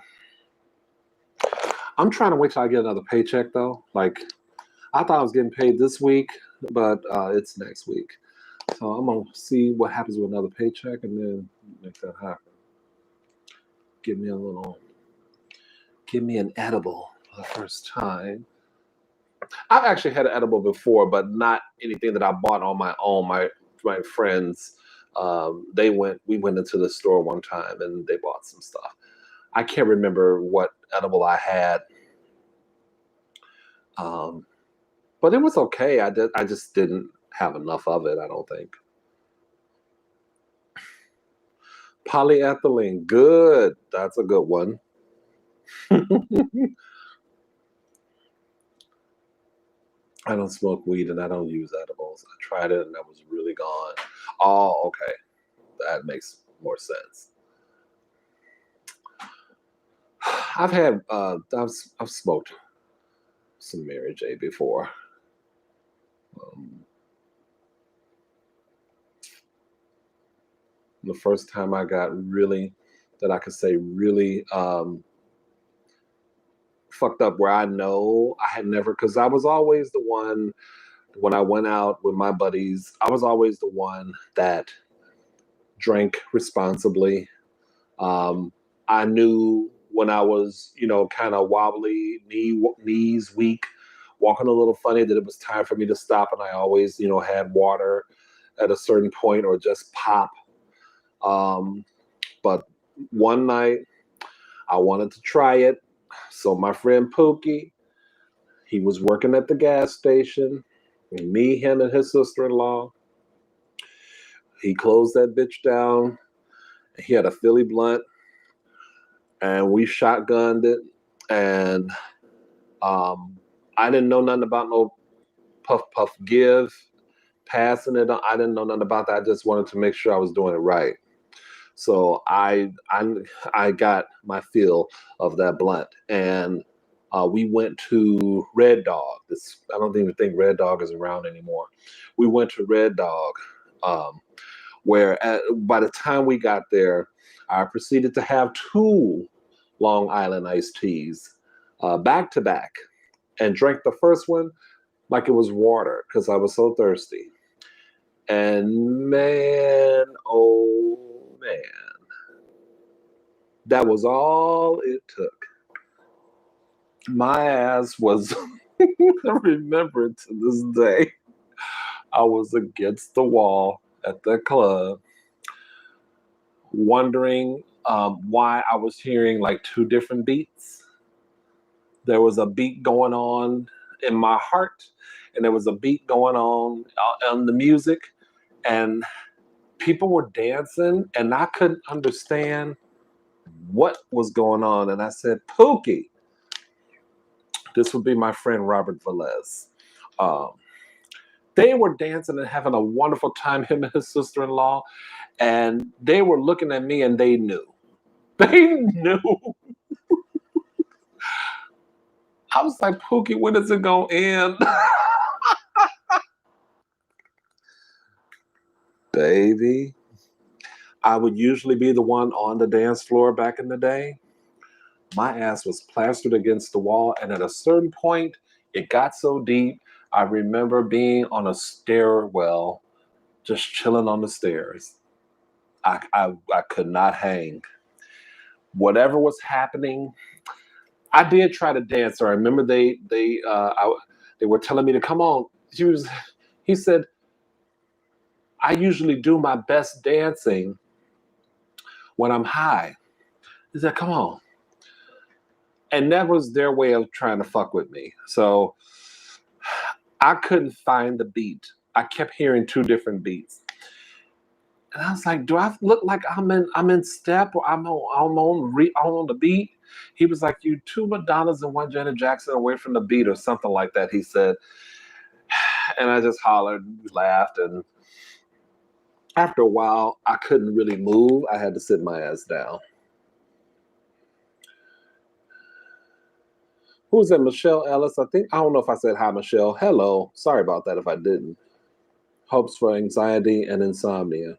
I'm trying to wait till I get another paycheck though. Like I thought I was getting paid this week, but it's next week. So I'm gonna see what happens with another paycheck and then make that happen. Give me an edible for the first time. I've actually had an edible before, but not anything that I bought on my own. My friends, we went into the store one time and they bought some stuff. I can't remember what edible I had, um, but it was okay. I just didn't have enough of it. I don't think. Polyethylene, good. That's a good one. I don't smoke weed and I don't use edibles. I tried it and I was really gone. Oh, okay. That makes more sense. I've smoked some Mary J before. Um, the first time I got really, that I could say really fucked up where I know I had never, because I was always the one when I went out with my buddies, I was always the one that drank responsibly. Um, I knew when I was, kind of wobbly, knees weak, walking a little funny, that it was time for me to stop. And I always, had water at a certain point or just pop. Um, but one night I wanted to try it. So my friend Pookie, he was working at the gas station. Me, him, and his sister-in-law. He closed that bitch down. He had a Philly blunt, and we shotgunned it. And I didn't know nothing about no puff puff give, passing it on. I didn't know nothing about that. I just wanted to make sure I was doing it right. So I got my fill of that blunt, and we went to Red Dog. I don't even think Red Dog is around anymore. We went to Red Dog, by the time we got there, I proceeded to have two Long Island iced teas back to back, and drank the first one like it was water because I was so thirsty. And man, oh man, that was all it took. My ass was, I remember to this day, I was against the wall at the club, wondering why I was hearing like two different beats. There was a beat going on in my heart, and there was a beat going on the music, and people were dancing, and I couldn't understand what was going on. And I said, Pookie, this would be my friend Robert Velez. Um, they were dancing and having a wonderful time, him and his sister-in-law, and they were looking at me and they knew. They knew. I was like, Pookie, when is it gonna end? Baby, I would usually be the one on the dance floor back in the day. My ass was plastered against the wall, and at a certain point, it got so deep. I remember being on a stairwell, just chilling on the stairs. I could not hang. Whatever was happening, I did try to dance. So I remember they were telling me to come on. He said, I usually do my best dancing when I'm high. He said, come on. And that was their way of trying to fuck with me. So I couldn't find the beat. I kept hearing two different beats. And I was like, do I look like I'm in step or I'm on the beat? He was like, you two Madonnas and one Janet Jackson away from the beat or something like that, he said. And I just hollered, laughed, and after a while, I couldn't really move. I had to sit my ass down. Who's that? Michelle Ellis? I don't know if I said hi, Michelle. Hello. Sorry about that if I didn't. Hopes for anxiety and insomnia.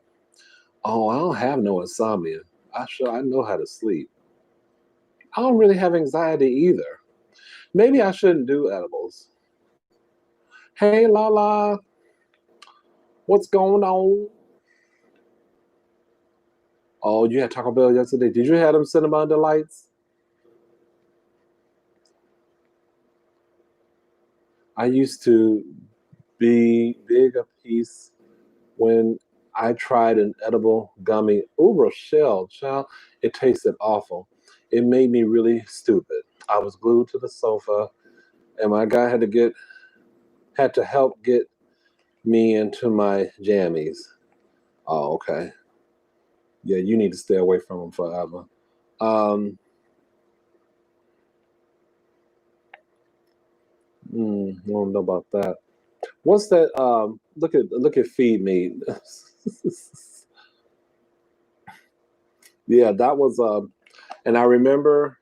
Oh, I don't have no insomnia. I know how to sleep. I don't really have anxiety either. Maybe I shouldn't do edibles. Hey, Lala. What's going on? Oh, you had Taco Bell yesterday. Did you have them cinnamon delights? I used to be big a piece when I tried an edible gummy. Ooh, Rochelle, child, it tasted awful. It made me really stupid. I was glued to the sofa, and my guy had to help get me into my jammies. Oh, okay. Yeah, you need to stay away from them forever. Um, I don't know about that. What's that? Look at Feed Me. Yeah, that was and I remember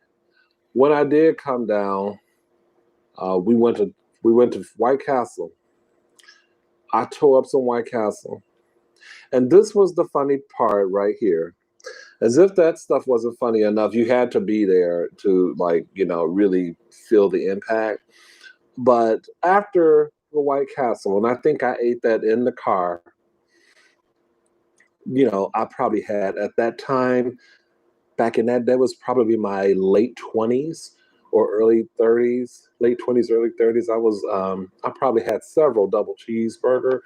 when I did come down, we went to White Castle. I tore up some White Castle. And this was the funny part right here. As if that stuff wasn't funny enough, you had to be there to like, really feel the impact. But after the White Castle, and I think I ate that in the car, I probably had at that time, back in that was probably my late 20s or early 30s, late 20s, early 30s. I probably had several double cheeseburgers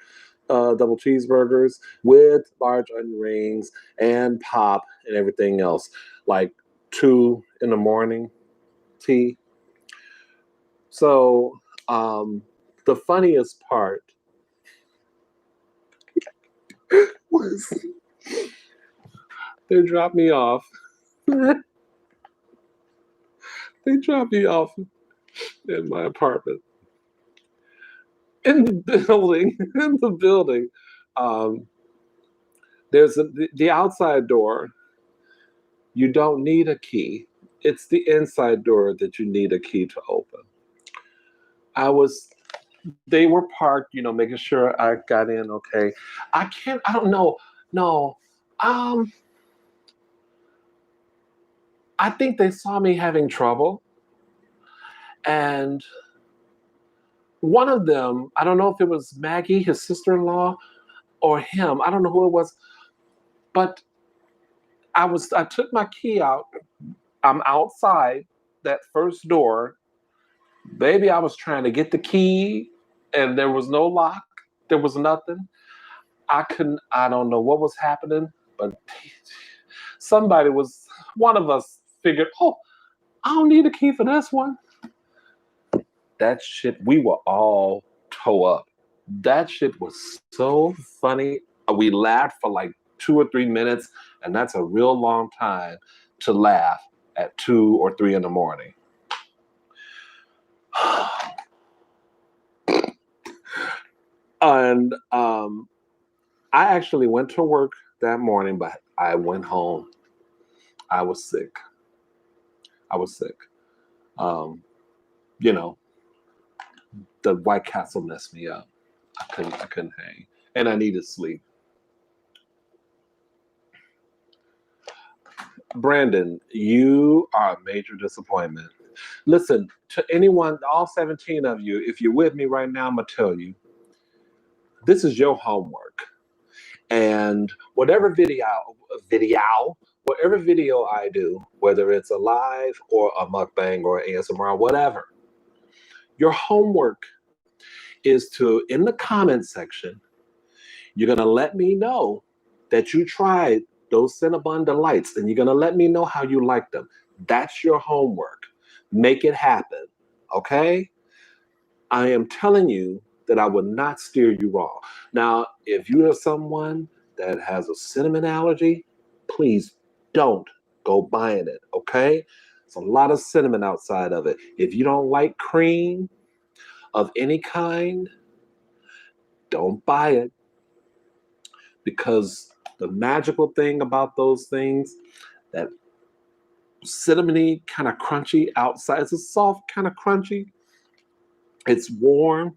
with large onion rings and pop and everything else, like 2 in the morning tea. So the funniest part was they dropped me off. They dropped me off in my apartment. In the building, in the building, um, there's the outside door. You don't need a key. It's the inside door that you need a key to open. I was They were parked, making sure I got in okay. I don't know. No. Um, I think they saw me having trouble. And one of them, I don't know if it was Maggie, his sister-in-law, or him. I don't know who it was, but I took my key out. I'm outside that first door. Baby, I was trying to get the key and there was no lock. There was nothing. I don't know what was happening, but somebody one of us figured, oh, I don't need a key for this one. That shit, we were all toe up. That shit was so funny. We laughed for like 2 or 3 minutes, and that's a real long time to laugh at 2 or 3 in the morning. And I actually went to work that morning, but I went home. I was sick. I was sick. Um, you know, the White Castle messed me up. I couldn't hang. And I needed sleep. Brandon, you are a major disappointment. Listen, to anyone, all 17 of you, if you're with me right now, I'm going to tell you, this is your homework. And whatever video I do, whether it's a live or a mukbang or ASMR, whatever, your homework is to, in the comment section, you're going to let me know that you tried those Cinnabon Delights and you're going to let me know how you like them. That's your homework. Make it happen. Okay? I am telling you that I would not steer you wrong. Now, if you are someone that has a cinnamon allergy, please don't go buying it. Okay? There's a lot of cinnamon outside of it. If you don't like cream of any kind, don't buy it. Because the magical thing about those things, that cinnamony kind of crunchy outside, it's a soft kind of crunchy, it's warm,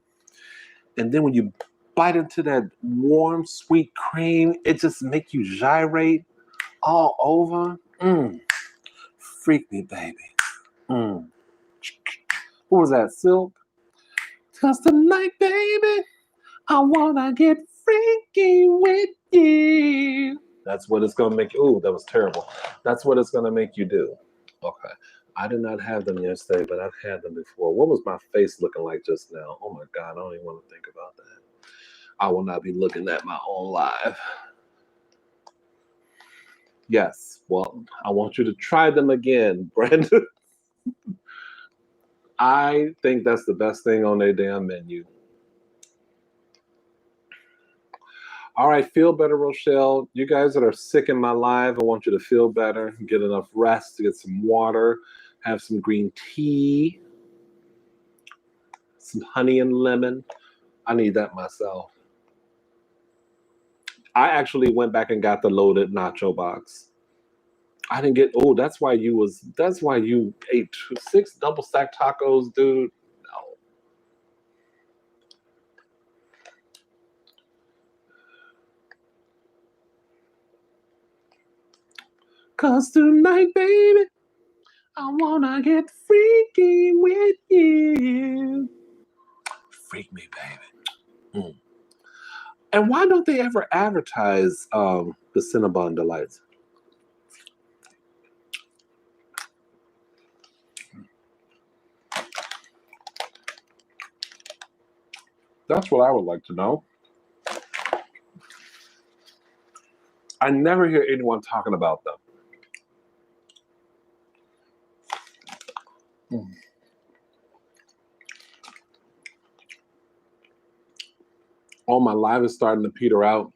and then when you bite into that warm sweet cream, it just make you gyrate all over. Freak me, baby. What was that, Silk? 'Cause tonight, baby, I wanna get freaky with you. That's what it's gonna make you. Ooh, that was terrible. That's what it's gonna make you do. Okay. I did not have them yesterday, but I've had them before. What was my face looking like just now? Oh my God, I don't even want to think about that. I will not be looking at my own live. Yes, well, I want you to try them again, Brandon. I think that's the best thing on their damn menu. All right, feel better, Rochelle. You guys that are sick in my live, I want you to feel better, get enough rest, to get some water, have some green tea, some honey and lemon. I need that myself. I actually went back and got the loaded nacho box. I didn't get. Oh, that's why you ate 6 double stack tacos, dude. No. Cause tonight, baby, I wanna get freaky with you. Freak me, baby. And why don't they ever advertise the Cinnabon Delights? That's what I would like to know. I never hear anyone talking about them. Oh, my live is starting to peter out.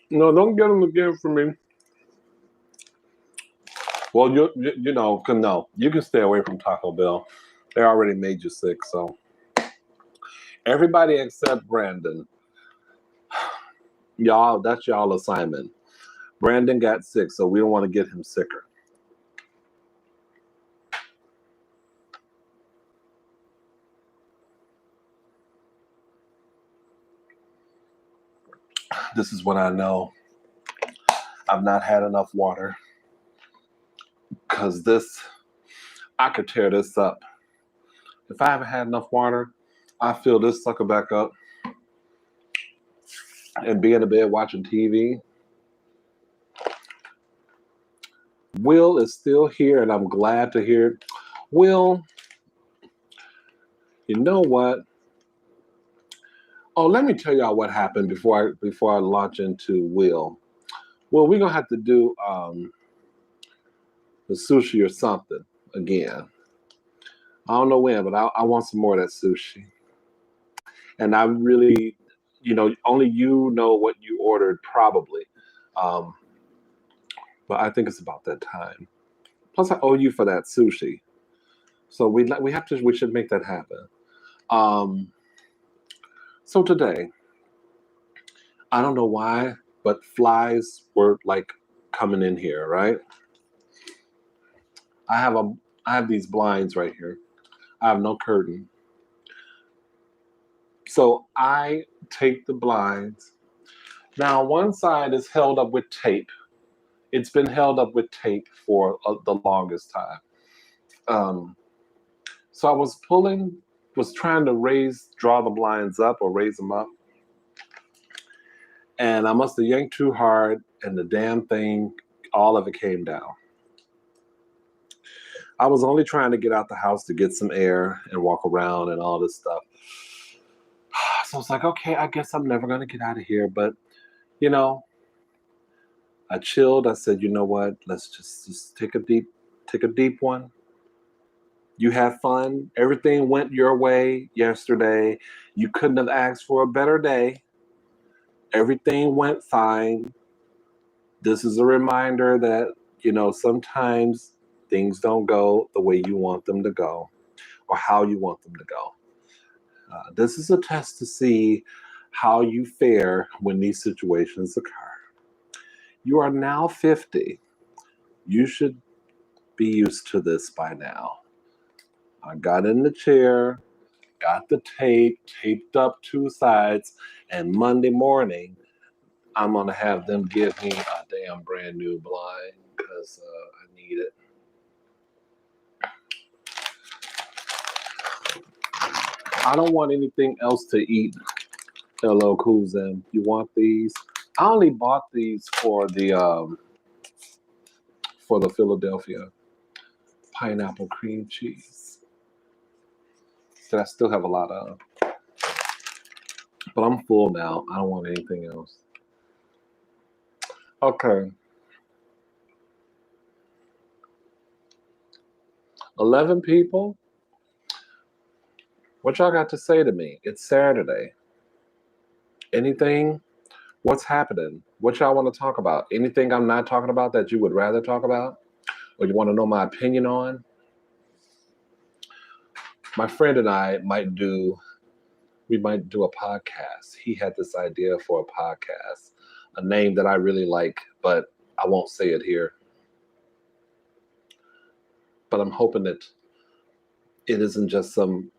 No, don't get them again for me. Well, you know, no, you can stay away from Taco Bell. They already made you sick, so. Everybody except Brandon. Y'all, that's y'all assignment. Brandon got sick, so we don't want to get him sicker. This is when I know I've not had enough water. Because I could tear this up. If I haven't had enough water, I fill this sucker back up and be in the bed watching TV. Will is still here, and I'm glad to hear it. Will, you know what? Oh, let me tell y'all what happened before I launch into Will. Well, we're gonna have to do the sushi or something again. I don't know when, but I want some more of that sushi. And I really, only you know what you ordered probably. Um, but I think it's about that time. Plus, I owe you for that sushi, so we should make that happen. Um, so today, I don't know why, but flies were like coming in here, right? I have a I have these blinds right here. I have no curtain. So I take the blinds. Now one side is held up with tape. It's been held up with tape for the longest time. Um, so I was trying to draw the blinds up or raise them up, and I must have yanked too hard, and the damn thing, all of it came down. I was only trying to get out the house to get some air and walk around and all this stuff. So I was like, okay, I guess I'm never gonna get out of here. But you know, I chilled. I said, you know what? Let's just take a deep one. You have fun. Everything went your way yesterday. You couldn't have asked for a better day. Everything went fine. This is a reminder that, sometimes things don't go the way you want them to go or how you want them to go. This is a test to see how you fare when these situations occur. You are now 50. You should be used to this by now. I got in the chair, got the tape, taped up two sides, and Monday morning, I'm going to have them give me a damn brand new blind because I need it. I don't want anything else to eat. Hello, Kuzem. You want these? I only bought these for the Philadelphia pineapple cream cheese that I still have a lot of. But I'm full now. I don't want anything else. Okay. 11 people? What y'all got to say to me? It's Saturday. Anything? What's happening? What y'all want to talk about? Anything I'm not talking about that you would rather talk about? Or you want to know my opinion on? My friend and I we might do a podcast. He had this idea for a podcast, a name that I really like, but I won't say it here. But I'm hoping that it isn't just some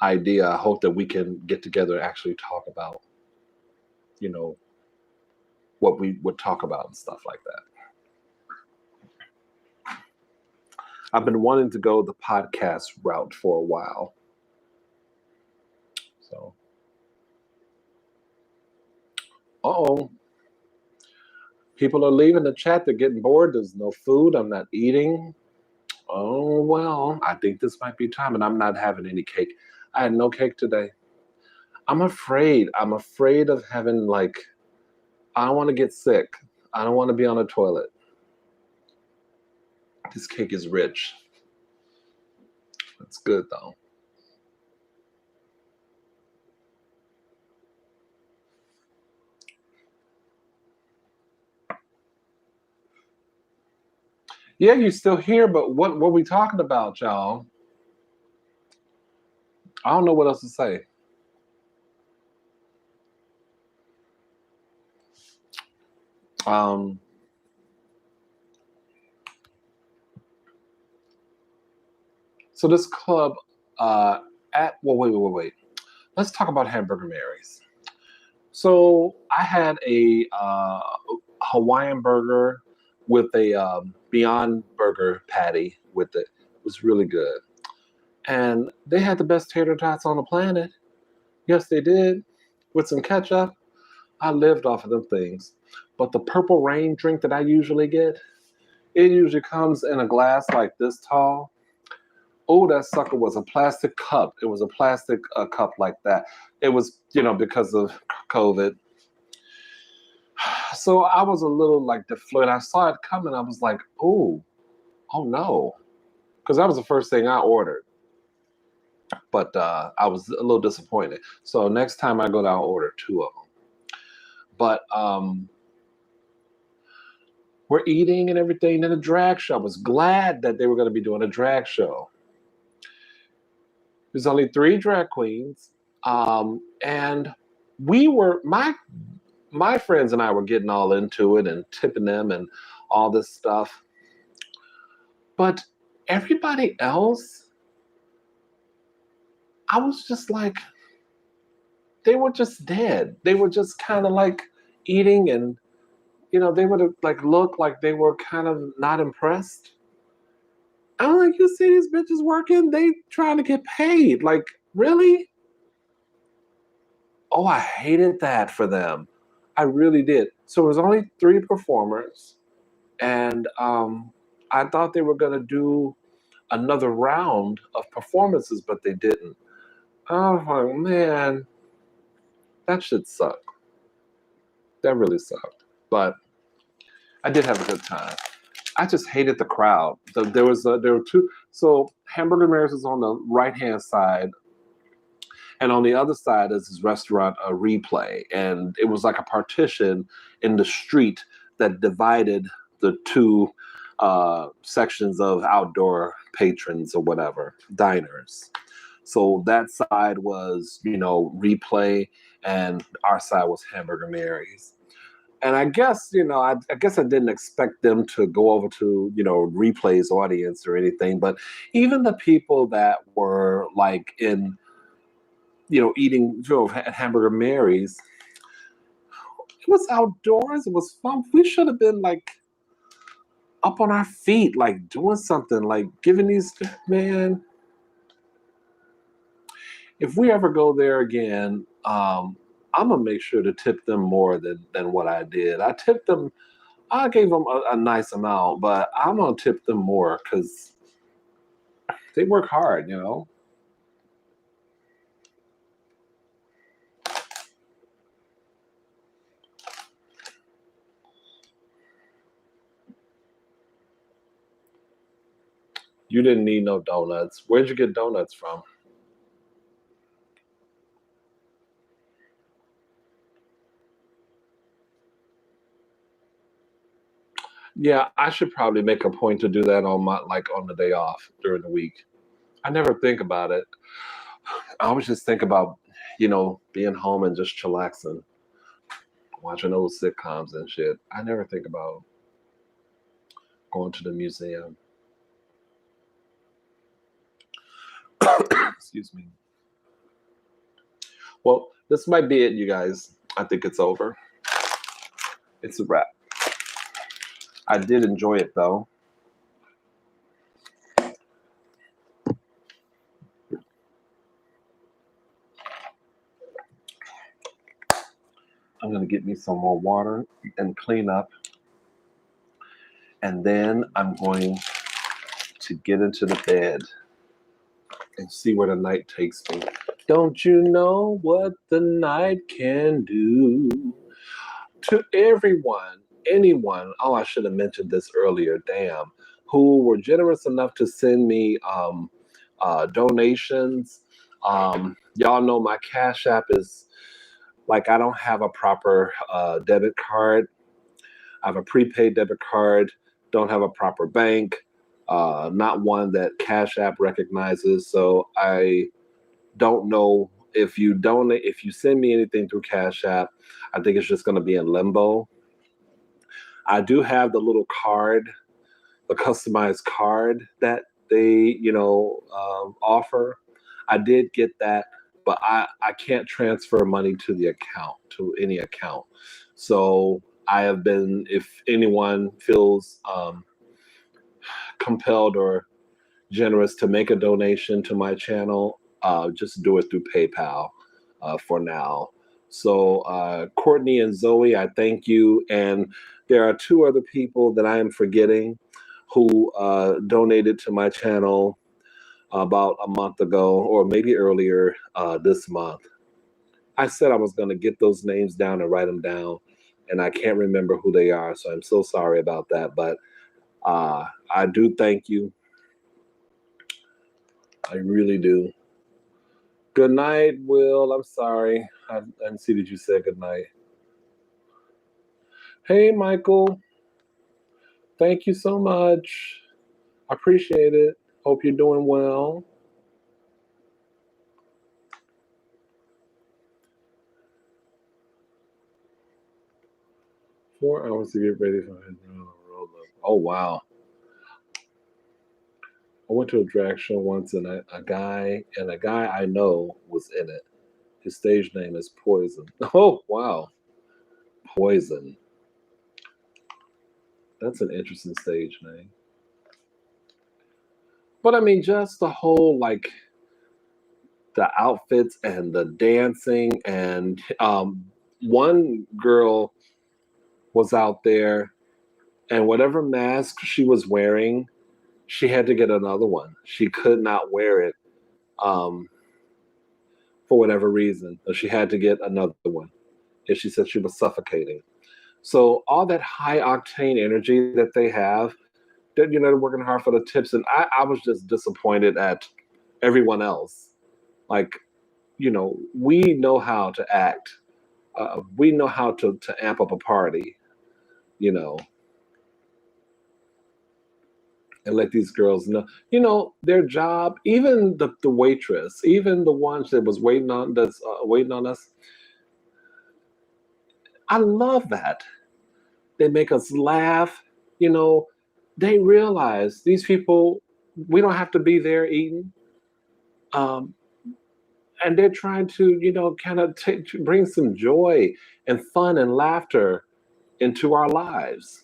idea. I hope that we can get together and actually talk about, you know, what we would talk about and stuff like that. I've been wanting to go the podcast route for a while. So, oh, people are leaving the chat. They're getting bored. There's no food. I'm not eating. Oh, well, I think this might be time. And I'm not having any cake. I had no cake today. I'm afraid. I'm afraid of having, I don't want to get sick. I don't want to be on a toilet. This cake is rich. It's good, though. Yeah, you're still here, but what were we talking about, y'all? I don't know what else to say. Um, so this club wait. Let's talk about Hamburger Mary's. So I had a Hawaiian burger with a Beyond Burger patty with it. It was really good. And they had the best tater tots on the planet. Yes, they did. With some ketchup. I lived off of them things. But the Purple Rain drink that I usually get, it usually comes in a glass like this tall. Oh, that sucker was a plastic cup. It was a plastic cup like that. It was, because of COVID. So I was a little like deflated. I saw it coming. I was like, oh no. Because that was the first thing I ordered. But I was a little disappointed. So next time I go down, I'll order two of them. But We're eating and everything in a drag show. I was glad that they were going to be doing a drag show. There's only 3 drag queens, and we were my friends and I were getting all into it and tipping them and all this stuff. But everybody else, I was just like, they were just dead. They were just kind of like eating, and they would like look like they were kind of not impressed. I'm like, you see these bitches working? They trying to get paid. Like, really? Oh, I hated that for them. I really did. So it was only 3 performers, and I thought they were gonna do another round of performances, but they didn't. Oh man, that shit sucked. That really sucked. But I did have a good time. I just hated the crowd. There were 2. So Hamburger Mary's is on the right hand side, and on the other side is this restaurant, a Replay, and it was like a partition in the street that divided the 2 sections of outdoor patrons or whatever, diners. So that side was, Replay, and our side was Hamburger Mary's. And I guess, I guess I didn't expect them to go over to, Replay's audience or anything, but even the people that were like in, eating, at Hamburger Mary's, it was outdoors. It was fun. We should have been like up on our feet, like doing something, like giving these, man. If we ever go there again, I'm gonna make sure to tip them more than what I did. I gave them a nice amount, but I'm gonna tip them more because they work hard. You didn't need no donuts. Where'd you get donuts from? Yeah, I should probably make a point to do that on the day off during the week. I never think about it. I always just think about, being home and just chillaxing, watching old sitcoms and shit. I never think about going to the museum. Excuse me. Well, this might be it, you guys. I think it's over. It's a wrap. I did enjoy it though. I'm gonna get me some more water and clean up. And then I'm going to get into the bed and see where the night takes me. Don't you know what the night can do to everyone, anyone? Oh, I should have mentioned this earlier. Damn, who were generous enough to send me donations. Y'all know my Cash App is like I don't have a proper debit card. I have a prepaid debit card. Don't have a proper bank. Not one that Cash App recognizes. So I don't know if you donate, if you send me anything through Cash App, I think it's just going to be in limbo. I do have the little card, the customized card that they, offer. I did get that, but I can't transfer money to the account, to any account. So I have been, if anyone feels compelled or generous to make a donation to my channel, just do it through PayPal for now. So Courtney and Zoe, I thank you. And there are 2 other people that I am forgetting who donated to my channel about a month ago or maybe earlier this month. I said I was going to get those names down and write them down, and I can't remember who they are. So I'm so sorry about that. But I do thank you. I really do. Good night, Will. I'm sorry. I didn't see that you said good night. Hey, Michael. Thank you so much. I appreciate it. Hope you're doing well. 4 hours to get ready for it. Oh wow! I went to a drag show once, and a guy I know was in it. His stage name is Poison. Oh wow, Poison. That's an interesting stage name. But I mean, just the whole like the outfits and the dancing and one girl was out there and whatever mask she was wearing, she had to get another one. She could not wear it um, for whatever reason. So she had to get another one. And she said she was suffocating. So all that high octane energy that they have, they're working hard for the tips. And I was just disappointed at everyone else. Like, we know how to act. We know how to amp up a party, you know, and let these girls know, their job, even the waitress, even the ones that was that's waiting on us. I love that. They make us laugh, you know, they realize these people, we don't have to be there eating. Um, and they're trying to, kind of bring some joy and fun and laughter into our lives.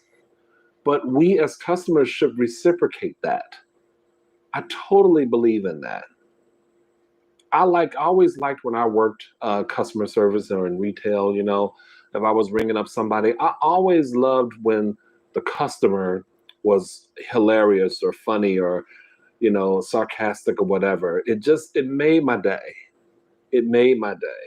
But we as customers should reciprocate that. I totally believe in that. I always liked when I worked customer service or in retail, if I was ringing up somebody, I always loved when the customer was hilarious or funny or, sarcastic or whatever. It made my day. It made my day.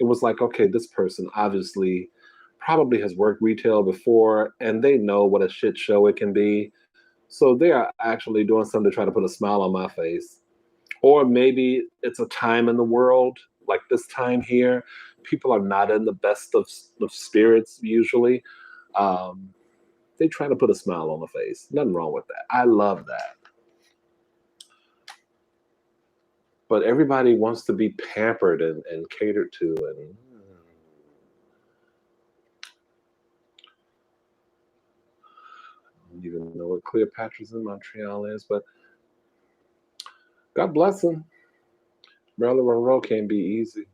It was like, okay, this person obviously probably has worked retail before and they know what a shit show it can be. So they are actually doing something to try to put a smile on my face. Or maybe it's a time in the world, like this time here, people are not in the best of spirits usually. Um, they try to put a smile on the face. Nothing wrong with that. I love that. But everybody wants to be pampered and catered to. And I don't even know what Cleopatra's in Montreal is, but God bless them. Marilyn Monroe can't be easy.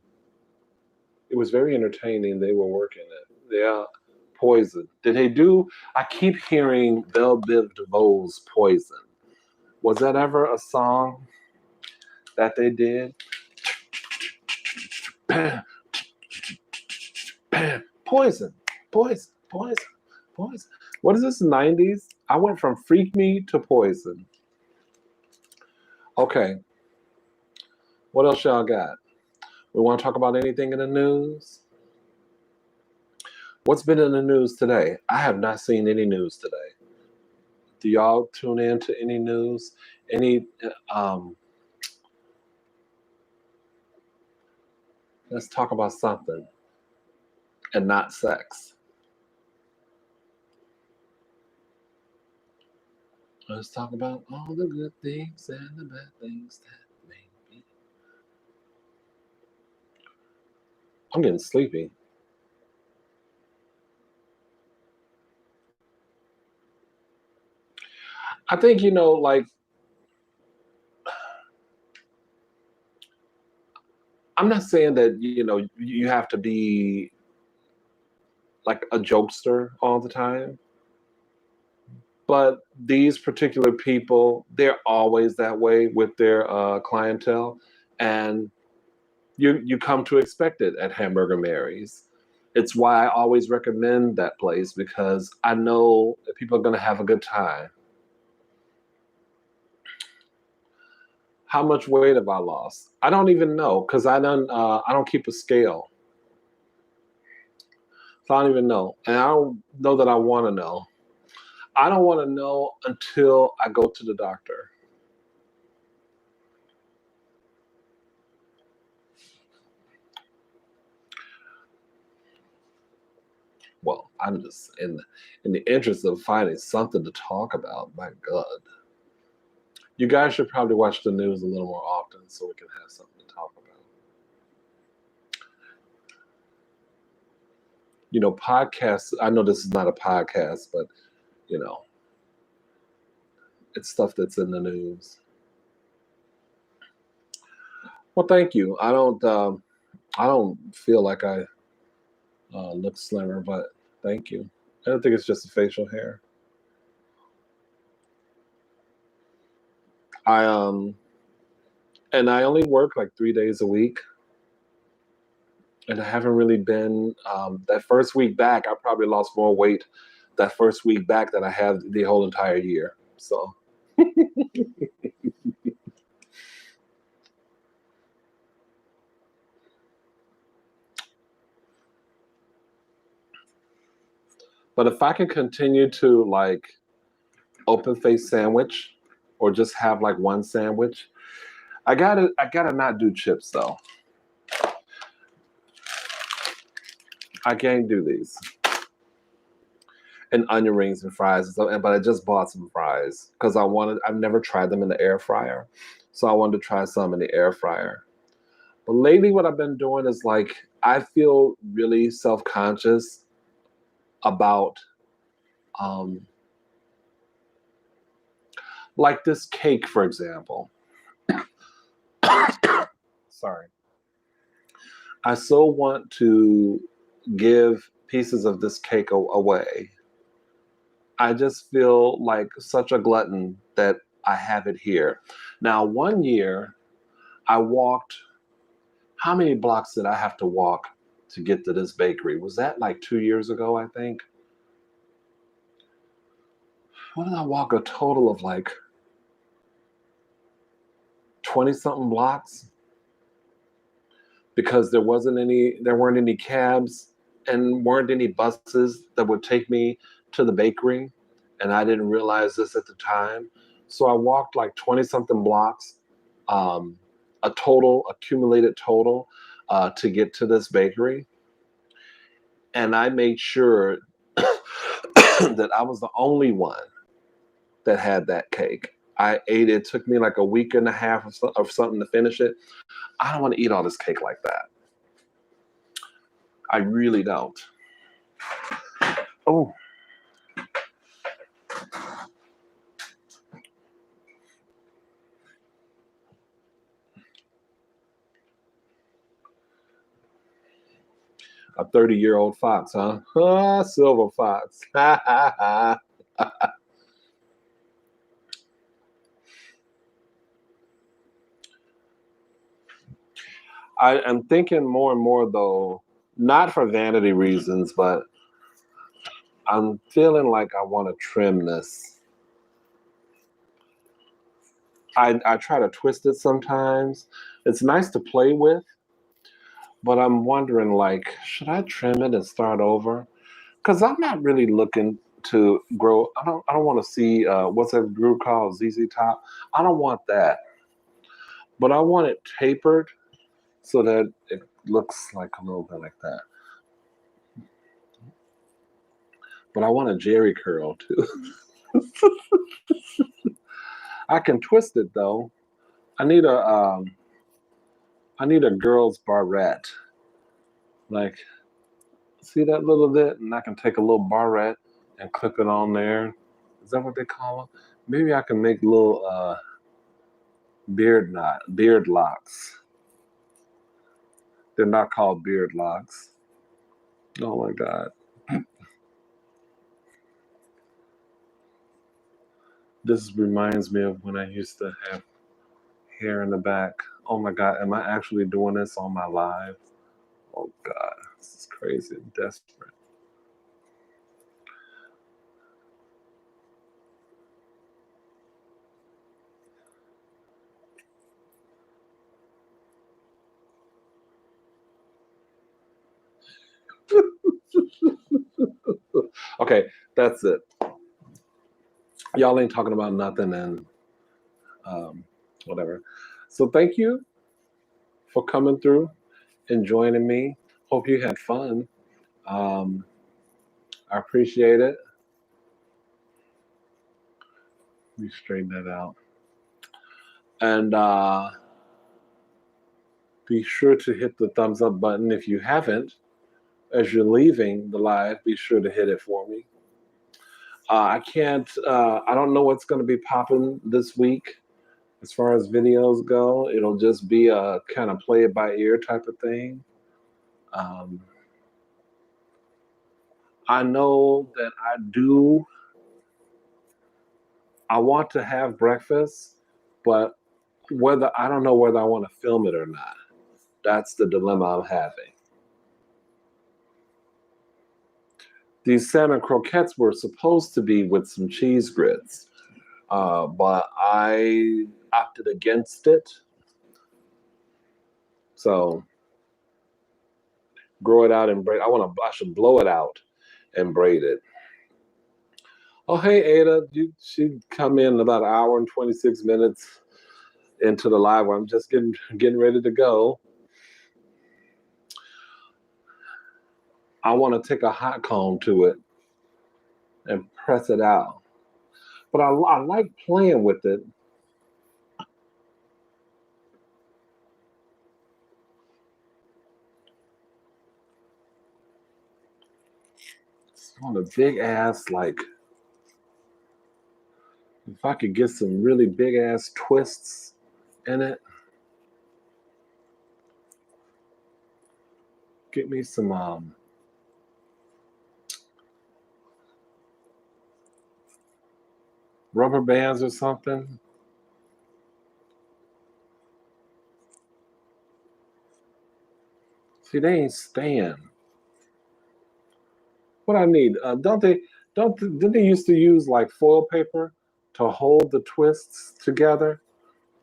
It was very entertaining. They were working it. Yeah, Poison. Did they do? I keep hearing Belle Biv DeVoe's Poison. Was that ever a song that they did? Bam, bam, poison, poison, poison, poison. What is this, 90s? I went from Freak Me to Poison. Okay, what else y'all got? We want to talk about anything in the news? What's been in the news today? I have not seen any news today. Do y'all tune in to any news? Any let's talk about something and not sex. Let's talk about all the good things and the bad things that may be. I'm getting sleepy. I think, like, I'm not saying that, you have to be like a jokester all the time, but these particular people, they're always that way with their clientele. And you come to expect it at Hamburger Mary's. It's why I always recommend that place because I know that people are going to have a good time. How much weight have I lost? I don't even know because I don't keep a scale. So I don't even know. And I don't know that I want to know. I don't want to know until I go to the doctor. Well, I'm just in the interest of finding something to talk about. My God, you guys should probably watch the news a little more often so we can have something to talk about. You know, podcasts. I know this is not a podcast, but you know, it's stuff that's in the news. Well, thank you. I don't feel like I look slimmer, but thank you. I don't think it's just the facial hair. I and I only work like 3 days a week, and I haven't really been. That first week back, I probably lost more weight that first week back than I have the whole entire year. So, but if I can continue to like open face sandwich, or just have like one sandwich, I gotta not do chips though. I can't do these. And onion rings and fries. And so, but I just bought some fries because I've never tried them in the air fryer. So I wanted to try some in the air fryer. But lately, what I've been doing is like, I feel really self conscious about, um, like this cake, for example. Sorry. I so want to give pieces of this cake away. I just feel like such a glutton that I have it here. Now, one year I walked, how many blocks did I have to walk to get to this bakery? Was that like 2 years ago, I think? What did I walk? A total of like 20 something blocks because there weren't any cabs and weren't any buses that would take me to the bakery. And I didn't realize this at the time. So I walked like 20 something blocks, um, a total, accumulated total, to get to this bakery. And I made sure that I was the only one that had that cake. I ate it. It took me like a week and a half of something to finish it. I don't want to eat all this cake like that. I really don't. Oh, a 30-year-old fox, huh? Ah, silver fox. I am thinking more and more though, not for vanity reasons, but I'm feeling like I want to trim this. I try to twist it sometimes. It's nice to play with, but I'm wondering like, should I trim it and start over? Because I'm not really looking to grow. I don't want to see what's that group called ZZ Top. I don't want that, but I want it tapered so that it looks like a little bit like that. But I want a Jerry curl too. I can twist it though. I need a I need a girl's barrette. Like, see that little bit, and I can take a little barrette and clip it on there. Is that what they call them? Maybe I can make little beard locks. They're not called beard locks. Oh my God. This reminds me of when I used to have hair in the back. Oh my God, am I actually doing this on my live? Oh God, this is crazy. I'm desperate. Okay, that's it. Y'all ain't talking about nothing and um, whatever. So thank you for coming through and joining me. Hope you had fun. Um, I appreciate it. Let me straighten that out. And be sure to hit the thumbs up button if you haven't. As you're leaving the live, be sure to hit it for me. I don't know what's going to be popping this week as far as videos go. It'll just be a kind of play it by ear type of thing. I know that I want to have breakfast, but I don't know whether I want to film it or not. That's the dilemma I'm having. These salmon croquettes were supposed to be with some cheese grits, but I opted against it. So grow it out and braid. I should blow it out and braid it. Oh, hey, Ada, she'd come in about an hour and 26 minutes into the live where I'm just getting ready to go. I want to take a hot comb to it and press it out. But I like playing with it. It's on a big ass, like, if I could get some really big ass twists in it. Get me some rubber bands or something. See, they ain't staying. What I need? Didn't they used to use like foil paper to hold the twists together?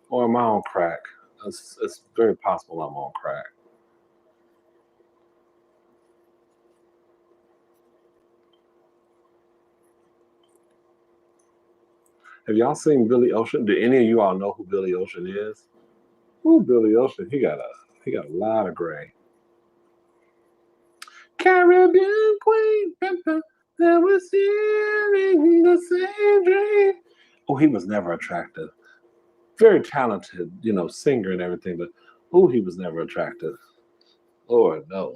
Or am I on crack? It's very possible I'm on crack. Have y'all seen Billy Ocean? Do any of you all know who Billy Ocean is? Ooh, Billy Ocean, he got a lot of gray. Caribbean Queen, that was sharing the same dream. Oh, he was never attractive. Very talented, singer and everything, but he was never attractive. Lord, no.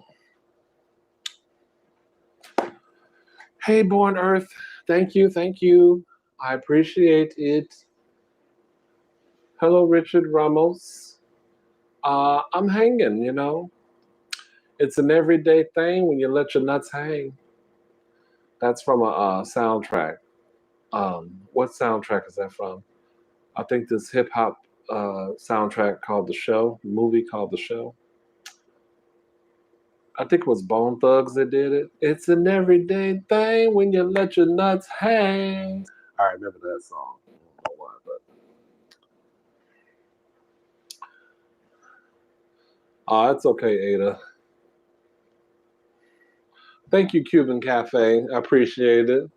Hey, Born Earth, thank you. I appreciate it. Hello, Richard Ramos. I'm hanging, It's an everyday thing when you let your nuts hang. That's from a soundtrack. What soundtrack is that from? I think this hip hop soundtrack called movie called The Show. I think it was Bone Thugs that did it. It's an everyday thing when you let your nuts hang. I remember that song. I don't know why, but. Oh, it's okay, Ada. Thank you, Cuban Cafe. I appreciate it.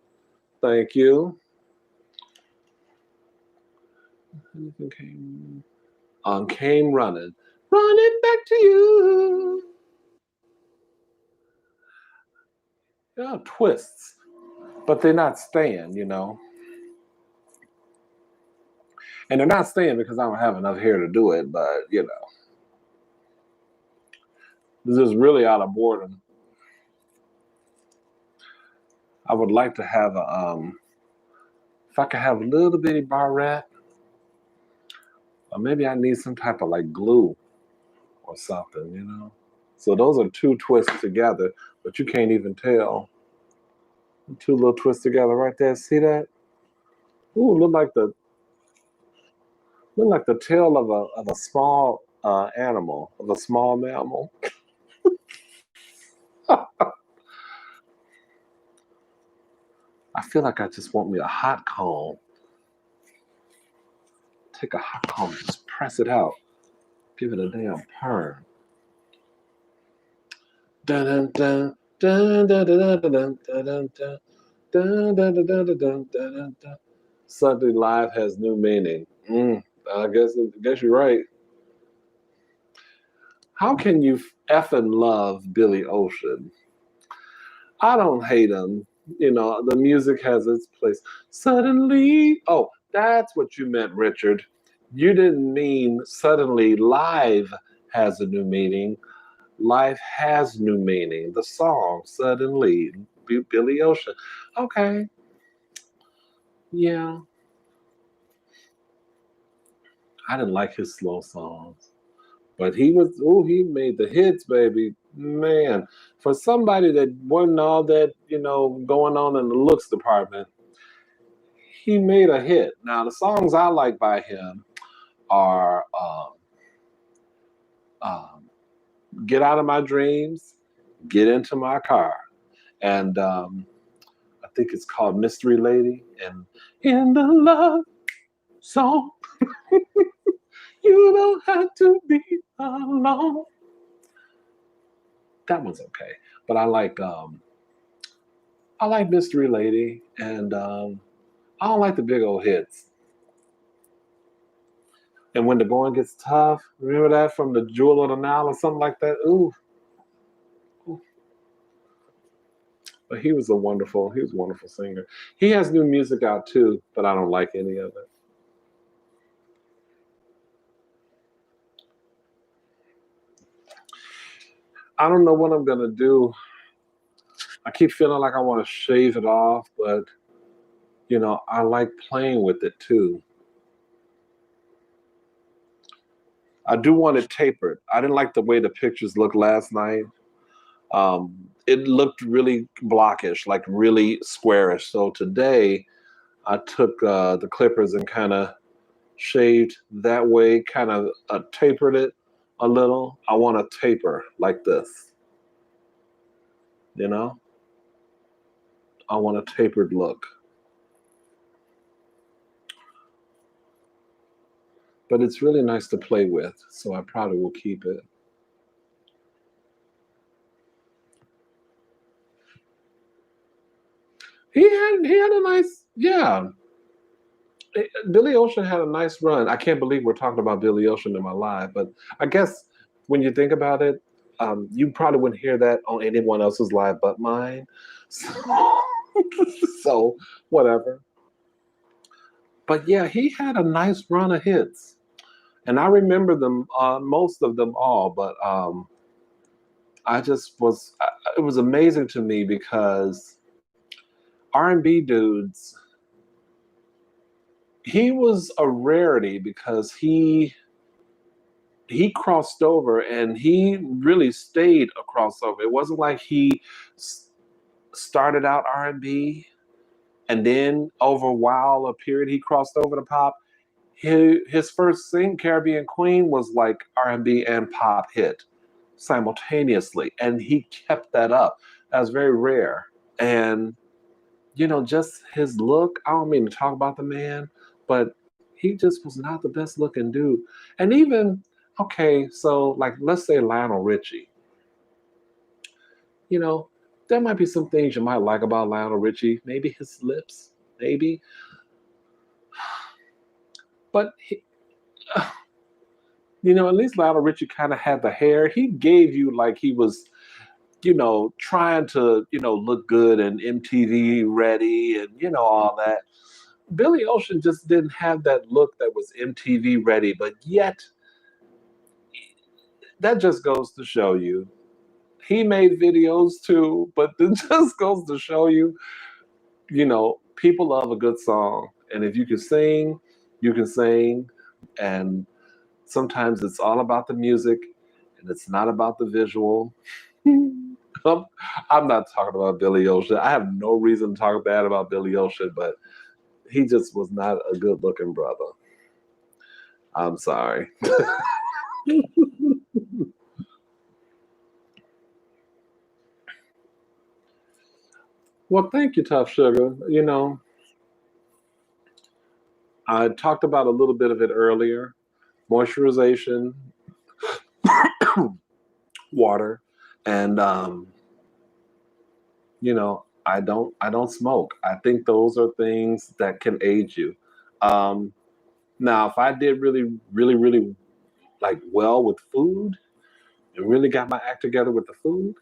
Thank you. Came running back to you. Yeah, twists, but they're not staying, And they're not staying because I don't have enough hair to do it, but this is really out of boredom. I would like to have if I could have a little bitty barrette, or maybe I need some type of like glue or something, So those are two twists together, but you can't even tell. Two little twists together right there. See that? Ooh, look like the tail of a small animal, of a small mammal. I feel like I just want me a hot comb. Take a hot comb, just press it out. Give it a damn perm. Dun dun dun dun dun dun dun dun dun dun dun dun. Sunday live has new meaning. I guess you're right. How can you effing love Billy Ocean? I don't hate him, You know, the music has its place. Suddenly, oh, that's what you meant, Richard. You didn't mean suddenly live has a new meaning. Life has new meaning. The song, Suddenly, Billy Ocean. Okay, yeah. I didn't like his slow songs. But he made the hits, baby. Man, for somebody that wasn't all that, going on in the looks department, he made a hit. Now, the songs I like by him are um, Get Out of My Dreams, Get Into My Car, and I think it's called Mystery Lady, and In the Love Song, You Don't Have to Be Alone. That one's okay. But I like Mystery Lady, and I don't like the big old hits. And when the going gets tough, remember that from the Jewel of the Nile or something like that? Ooh, ooh. But he was a wonderful singer. He has new music out too, but I don't like any of it. I don't know what I'm gonna do. I keep feeling like I want to shave it off, but I like playing with it too. I do want it tapered. I didn't like the way the pictures looked last night. It looked really blockish, like really squarish. So today I took the clippers and kind of shaved that way, kind of tapered it a little. I want to taper like this, you know? I want a tapered look. But it's really nice to play with, so I probably will keep it. He had a nice, yeah. Billy Ocean had a nice run. I can't believe we're talking about Billy Ocean in my live, but I guess when you think about it, you probably wouldn't hear that on anyone else's live but mine. So, so whatever. But yeah, he had a nice run of hits, and I remember them, most of them all. But I just was, it was amazing to me because R&B dudes, he was a rarity because he crossed over and he really stayed a crossover. It wasn't like he started out R&B and then over a while, a period, he crossed over to pop. His first sing, Caribbean Queen, was like R&B and pop hit simultaneously, and he kept that up. That was very rare. And just his look. I don't mean to talk about the man, but he just was not the best looking dude. And even okay, so like let's say Lionel Richie. You know, there might be some things you might like about Lionel Richie. Maybe his lips, maybe, but at least Lionel Richie kind of had the hair. He gave you like he was, trying to, look good and MTV ready and all that. Billy Ocean just didn't have that look that was MTV ready, but yet that just goes to show you. He made videos too, but it just goes to show you, people love a good song. And if you can sing, you can sing. And sometimes it's all about the music and it's not about the visual. I'm, I'm not talking about Billy Ocean. I have no reason to talk bad about Billy Ocean, but he just was not a good looking brother. I'm sorry. Well, thank you, Tough Sugar. I talked about a little bit of it earlier. Moisturization, water, and I don't smoke. I think those are things that can aid you. Um, Now, if I did really, really, really like well with food and really got my act together with the food,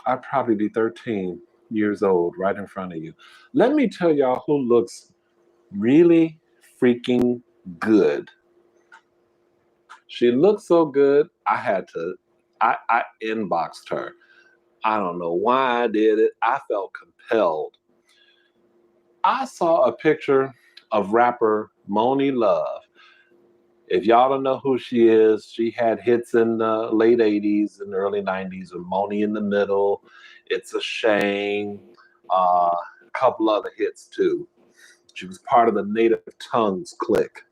I'd probably be 13. years old right in front of you. Let me tell y'all who looks really freaking good. She looked so good, I inboxed her. I don't know why I did it. I felt compelled. I saw a picture of rapper Moni Love. If y'all don't know who she is, she had hits in the late 80s and early 90s with Moni in the Middle, It's a Shame, a couple other hits too. She was part of the Native Tongues clique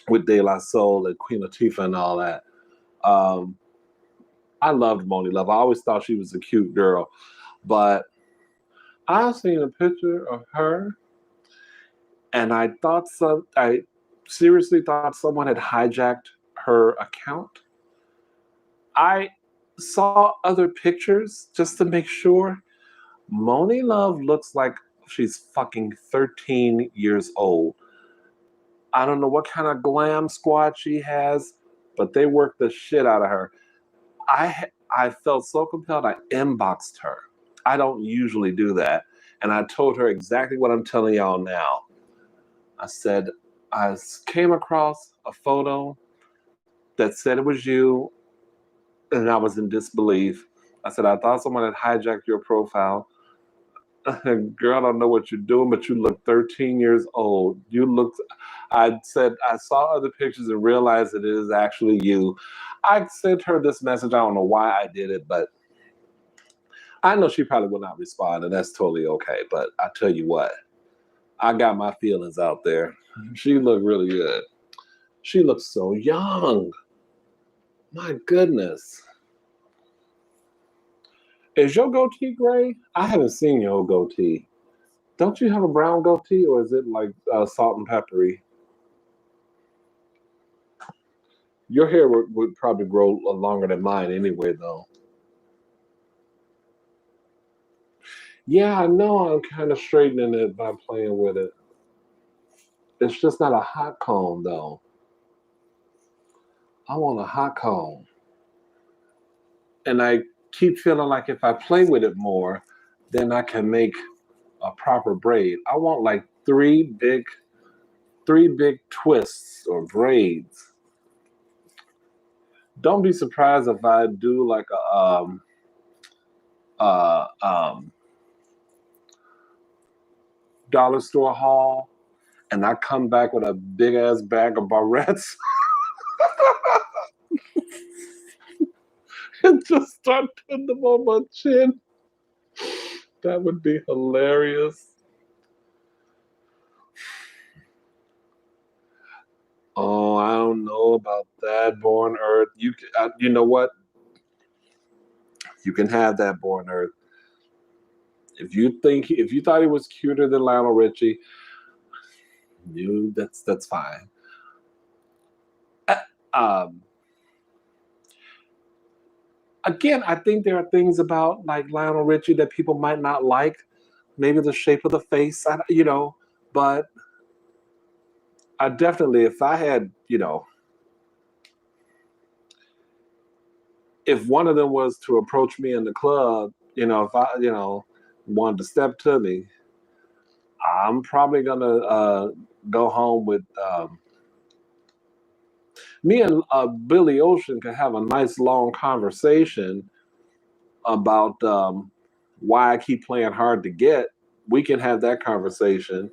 with De La Soul and Queen Latifah and all that. Um, I loved Moni Love. I always thought she was a cute girl, but I seen a picture of her, and I seriously thought someone had hijacked her account. I saw other pictures just to make sure. Moni Love looks like she's fucking 13 years old. I don't know what kind of glam squad she has, but they work the shit out of her. I felt so compelled. I inboxed her. I don't usually do that, and I told her exactly what I'm telling y'all now. I said came across a photo that said it was you, and I was in disbelief. I said I thought someone had hijacked your profile. Girl, I don't know what you're doing, but you look 13 years old. I said, I saw other pictures and realized that it is actually you. I sent her this message. I don't know why I did it, but I know she probably will not respond, and that's totally okay. But I tell you what, I got my feelings out there. She looked really good. She looks so young. My goodness. Is your goatee gray? I haven't seen your goatee. Don't you have a brown goatee, or is it like salt and peppery? Your hair would probably grow longer than mine anyway, though. Yeah, I know I'm kind of straightening it by playing with it. It's just not a hot comb, though. I want a hot comb. And I keep feeling like if I play with it more, then I can make a proper braid. I want like three big twists or braids. Don't be surprised if I do like a uh, um, dollar store haul and I come back with a big ass bag of barrettes and just start putting them on my chin. That would be hilarious. Oh, I don't know about that, Born Earth. You know what? You can have that, Born Earth. If you thought he was cuter than Lionel Richie, that's fine. Uh, Um, Again, I think there are things about like Lionel Richie that people might not like. Maybe the shape of the face, but I definitely, if I had, if one of them was to approach me in the club, if I, wanted to step to me, I'm probably gonna go home with me and Billy Ocean could have a nice long conversation about why I keep playing hard to get. We can have that conversation,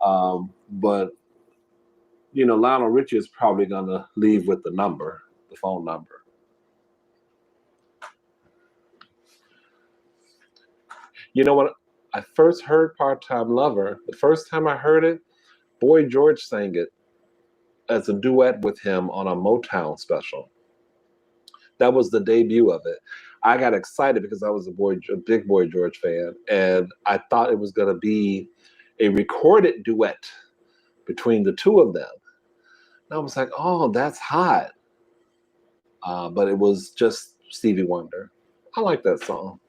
but Lionel Richie is probably gonna leave with the phone number. You know what? I first heard Part Time Lover. The first time I heard it, Boy George sang it as a duet with him on a Motown special. That was the debut of it. I got excited because I was a big Boy George fan, and I thought it was going to be a recorded duet between the two of them. And I was like, "Oh, that's hot," but it was just Stevie Wonder. I like that song.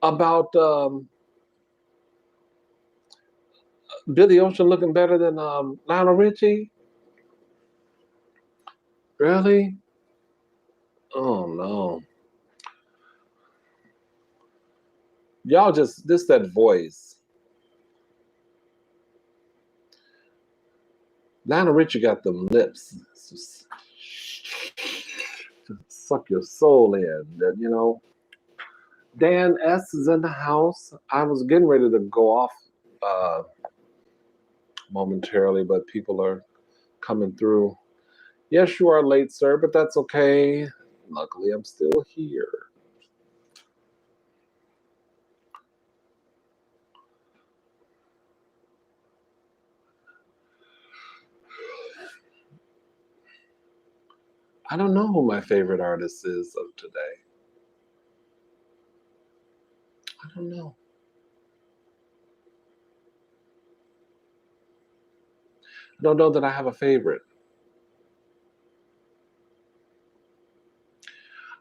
About Billy Ocean looking better than Lionel Richie? Really? Oh no. Y'all just this that voice. Lionel Richie got them lips. Just suck your soul in. You know. Dan S is in the house. I was getting ready to go off uh, momentarily, but people are coming through. Yes, you are late, sir, but that's okay. Luckily, I'm still here. I don't know who my favorite artist is of today. I don't know. I don't know that I have a favorite.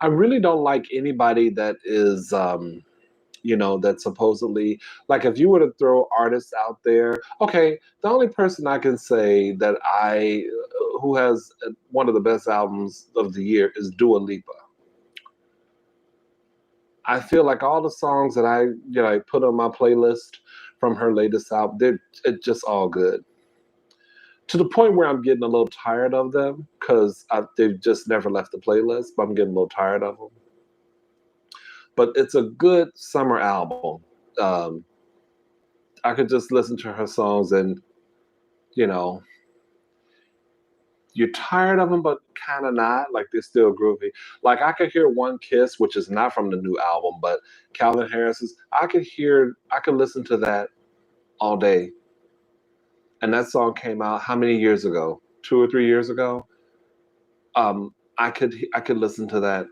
I really don't like anybody that is, that supposedly, like if you were to throw artists out there, okay, the only person I can say that who has one of the best albums of the year is Dua Lipa. I feel like all the songs that I put on my playlist from her latest album, it's just all good. To the point where I'm getting a little tired of them because they've just never left the playlist, but I'm getting a little tired of them. But it's a good summer album. Um, I could just listen to her songs and, you know, you're tired of them, but kind of not. Like they're still groovy. Like I could hear One Kiss, which is not from the new album, but Calvin Harris's. I could listen to that all day. And that song came out how many years ago? 2 or 3 years ago. I could listen to that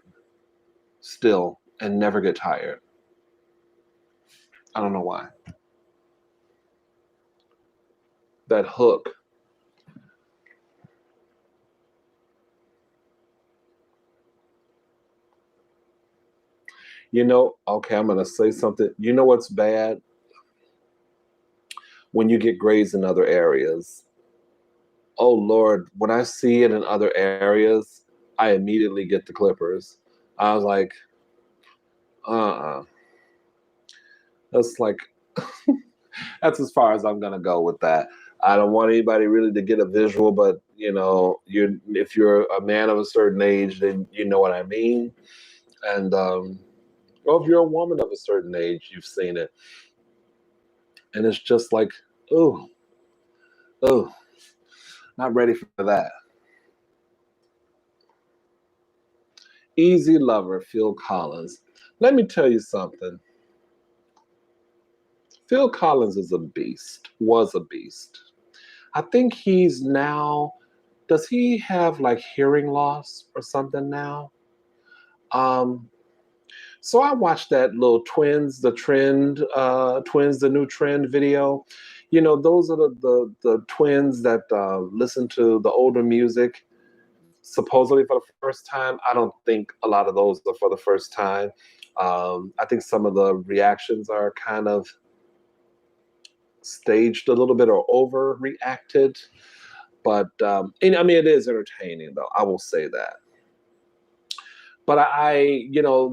still and never get tired. I don't know why. That hook. Okay, I'm gonna say something. You know what's bad? When you get grades in other areas. Oh Lord, when I see it in other areas, I immediately get the Clippers. I was like, uh-uh. That's like that's as far as I'm gonna go with that. I don't want anybody really to get a visual, but you if you're a man of a certain age, then you know what I mean. And well, if you're a woman of a certain age, you've seen it. And it's just like, oh, oh, not ready for that. Easy Lover, Phil Collins. Let me tell you something. Phil Collins is a beast, was a beast. I think he's now, does he have like hearing loss or something now? Um, so I watched that little Twins, the new trend video. Those are the twins that listen to the older music supposedly for the first time. I don't think a lot of those are for the first time. I think some of the reactions are kind of staged a little bit or overreacted. But and, I mean, it is entertaining though. I will say that. But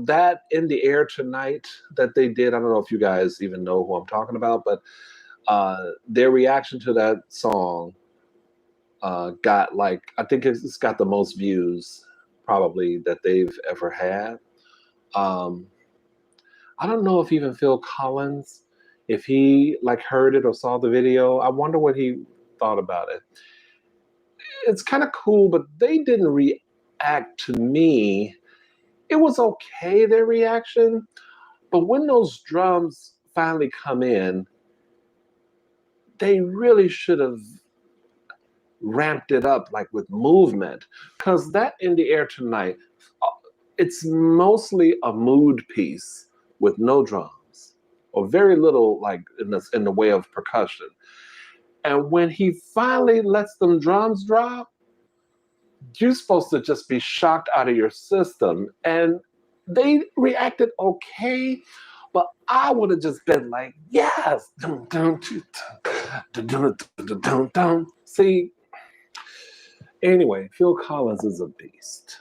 that In the Air Tonight that they did. I don't know if you guys even know who I'm talking about, but their reaction to that song got like I think it's got the most views probably that they've ever had. Um, I don't know if even Phil Collins, if he like heard it or saw the video. I wonder what he thought about it. It's kind of cool, but they didn't react to me. It was okay, their reaction, but when those drums finally come in, they really should have ramped it up like with movement, because that In the Air Tonight, uh, it's mostly a mood piece with no drums or very little like in the way of percussion. And when he finally lets them drums drop, you're supposed to just be shocked out of your system. And they reacted okay, But I would have just been like, yes. Dun, dun, dun, dun, dun, dun, dun. See, anyway, Phil Collins is a beast.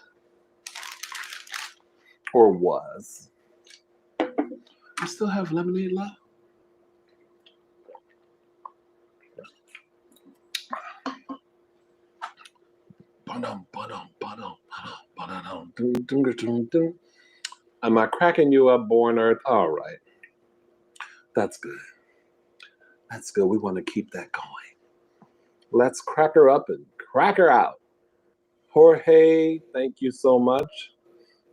Or was. I still have lemonade left. Am I cracking you up, Born Earth? All right. That's good. That's good. We want to keep that going. Let's crack her up and crack her out. Jorge, thank you so much.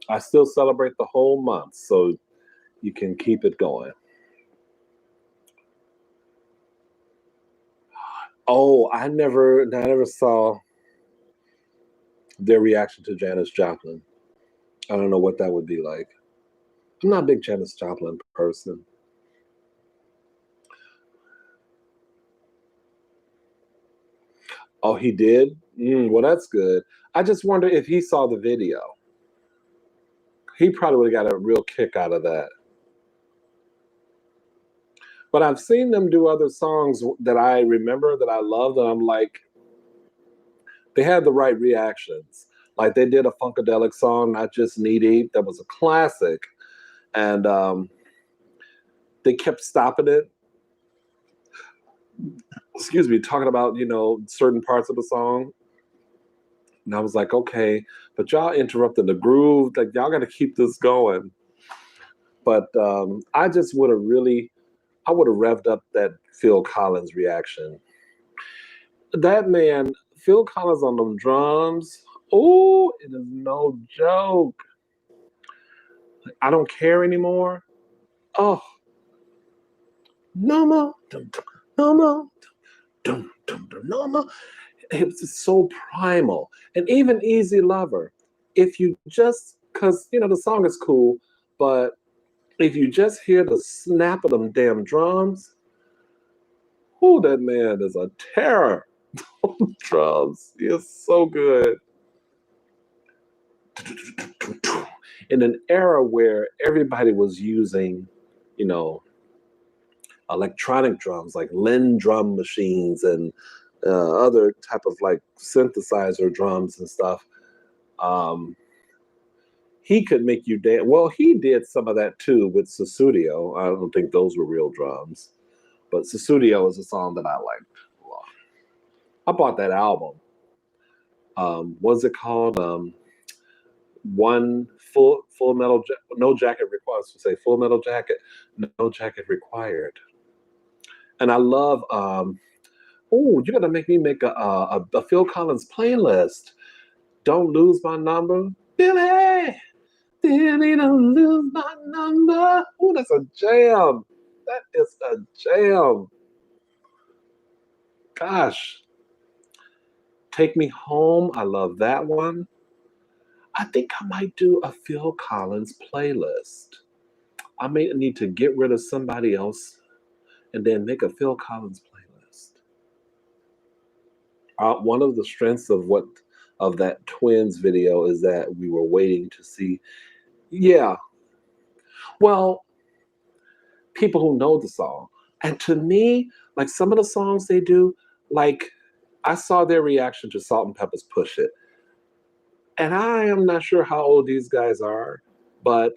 I still celebrate the whole month, so you can keep it going. Oh, I never saw their reaction to Janis Joplin. I don't know what that would be like. I'm not a big Janis Joplin person. Oh, he did? Well, that's good. I just wonder if he saw the video. He probably would have got a real kick out of that. But I've seen them do other songs that I remember that I love that I'm like, they had the right reactions. Like they did a Funkadelic song, Not Just Knee Deep, that was a classic. And they kept stopping it. Excuse me, talking about, certain parts of the song. And I was like, okay, but y'all interrupted the groove. Like, y'all got to keep this going. But I just I would have revved up that Phil Collins reaction. That man, Phil Collins on them drums, oh, it is no joke. I don't care anymore. Oh, no more, no more, no more. It was just so primal. And even Easy Lover, if you just, because, the song is cool, but if you just hear the snap of them damn drums, oh, that man is a terror. Drums, he is so good. In an era where everybody was using, you know, electronic drums like Linn drum machines and other type of like synthesizer drums and stuff. Um, he could make you dance. Well, he did some of that too with Susudio. I don't think those were real drums, but Susudio is a song that I liked a lot. I bought that album. What's it called? One full metal no jacket required. To say Full Metal Jacket, no jacket required. And I love. Oh, you're gonna make me make a Phil Collins playlist. Don't lose my number, Billy. Billy, don't lose my number. Oh, that's a jam. That is a jam. Gosh, Take Me Home. I love that one. I think I might do a Phil Collins playlist. I may need to get rid of somebody else and then make a Phil Collins playlist. One of the strengths of that Twins video is that we were waiting to see. Yeah, well, people who know the song, and to me, like some of the songs they do, like I saw their reaction to Salt and Pepper's "Push It," and I am not sure how old these guys are, but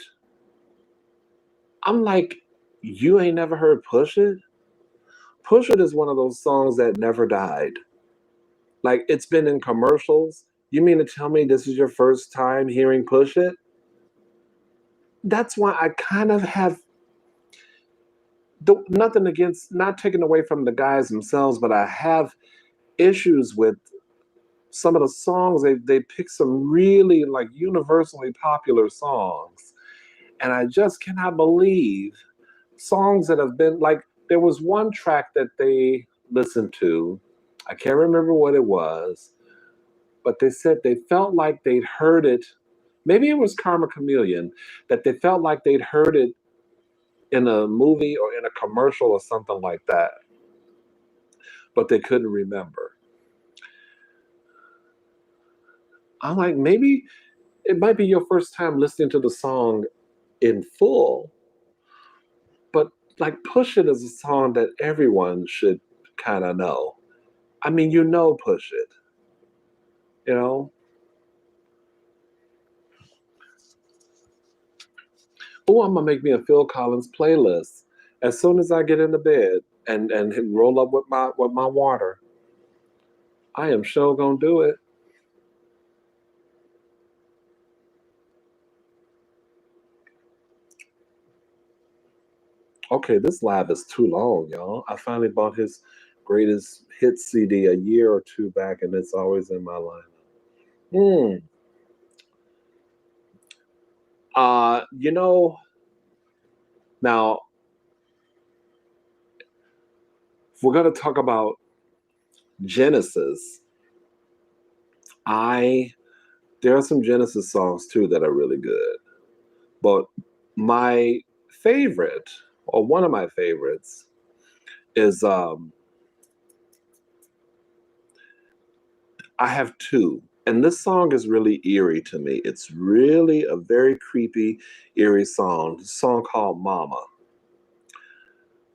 I'm like, you ain't never heard "Push It"? "Push It" is one of those songs that never died. Like it's been in commercials. You mean to tell me this is your first time hearing "Push It"? That's why I kind of have nothing against, not taking away from the guys themselves, but I have issues with some of the songs. They pick some really like universally popular songs, and I just cannot believe songs that have been like. There was one track that they listened to. I can't remember what it was, but they said they felt like they'd heard it. Maybe it was Karma Chameleon, that they felt like they'd heard it in a movie or in a commercial or something like that, but they couldn't remember. I'm like, maybe it might be your first time listening to the song in full, Like Push It is a song that everyone should kind of know. I mean, you know Push It, you know? Oh, I'm gonna make me a Phil Collins playlist as soon as I get into bed and roll up with my water. I am sure gonna do it. Okay, this live is too long, y'all. I finally bought his greatest hits CD a year or two back, and it's always in my lineup. Hmm. You know, now if we're gonna talk about Genesis, I there are some Genesis songs too that are really good. But my favorite, or one of my favorites, is I have two. And this song is really eerie to me. It's really a very creepy, eerie song. It's a song called Mama.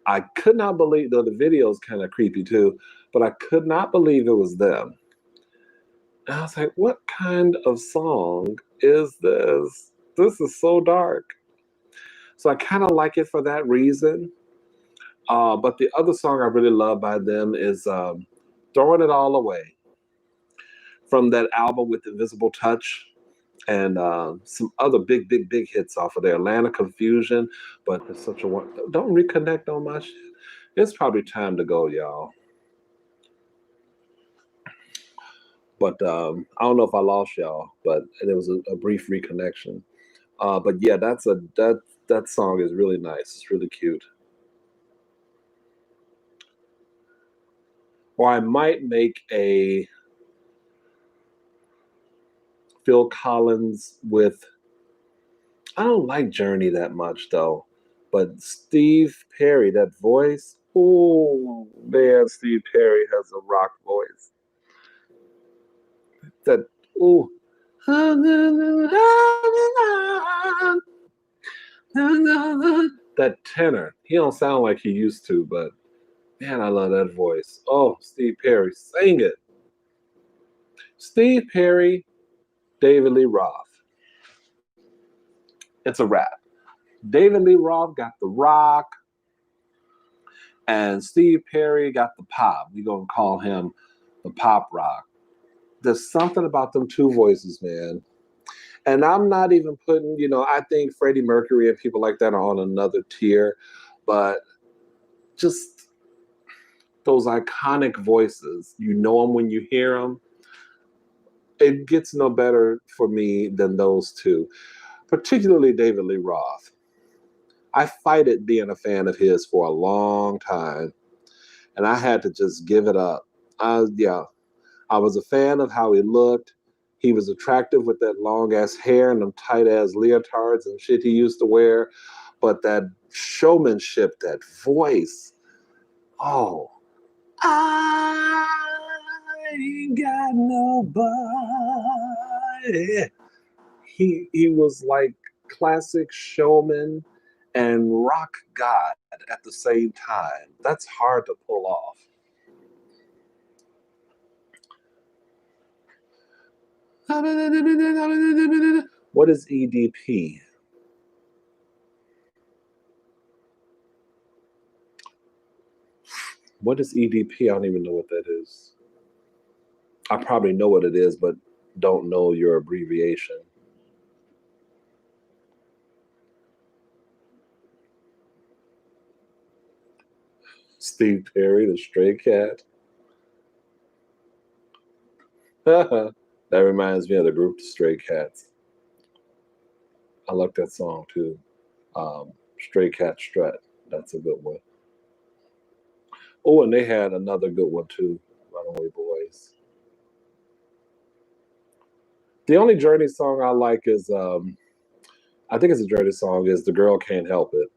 I could not believe, though the video is kind of creepy too, but I could not believe it was them. And I was like, what kind of song is this? This is so dark. So I kind of like it for that reason. But the other song I really love by them is Throwing It All Away from that album with Invisible Touch and some other big hits off of there. Atlanta Confusion, but it's such a one. Don't reconnect on my shit. It's probably time to go, y'all. But I don't know if I lost y'all, but there was a brief reconnection. But yeah, that song is really nice. It's really cute. Or I might make a Phil Collins with. I don't like Journey that much though, but Steve Perry, that voice. Oh man, Steve Perry has a rock voice. That oh, that tenor. He don't sound like he used to, but man, I love that voice. Oh, Steve Perry, sing it. Steve Perry, David Lee Roth. It's a wrap. David Lee Roth got the rock, and Steve Perry got the pop. We're gonna call him the pop rock. There's something about them two voices, man. And I'm not even putting, I think Freddie Mercury and people like that are on another tier, but just those iconic voices, you know them when you hear them. It gets no better for me than those two, particularly David Lee Roth. I fight it being a fan of his for a long time, and I had to just give it up. Yeah, I was a fan of how he looked. He was attractive with that long ass hair and them tight ass leotards and shit he used to wear. But that showmanship, that voice, oh, I ain't got nobody. He was like classic showman and rock god at the same time. That's hard to pull off. What is EDP? What is EDP? I don't even know what that is. I probably know what it is, but don't know your abbreviation. Steve Perry, the Stray Cat. That reminds me of the group, the Stray Cats. I like that song too. Stray Cat Strut. That's a good one. Oh, and they had another good one too, Runaway Boys. The only Journey song I like is, I think it's a Journey song, is The Girl Can't Help It.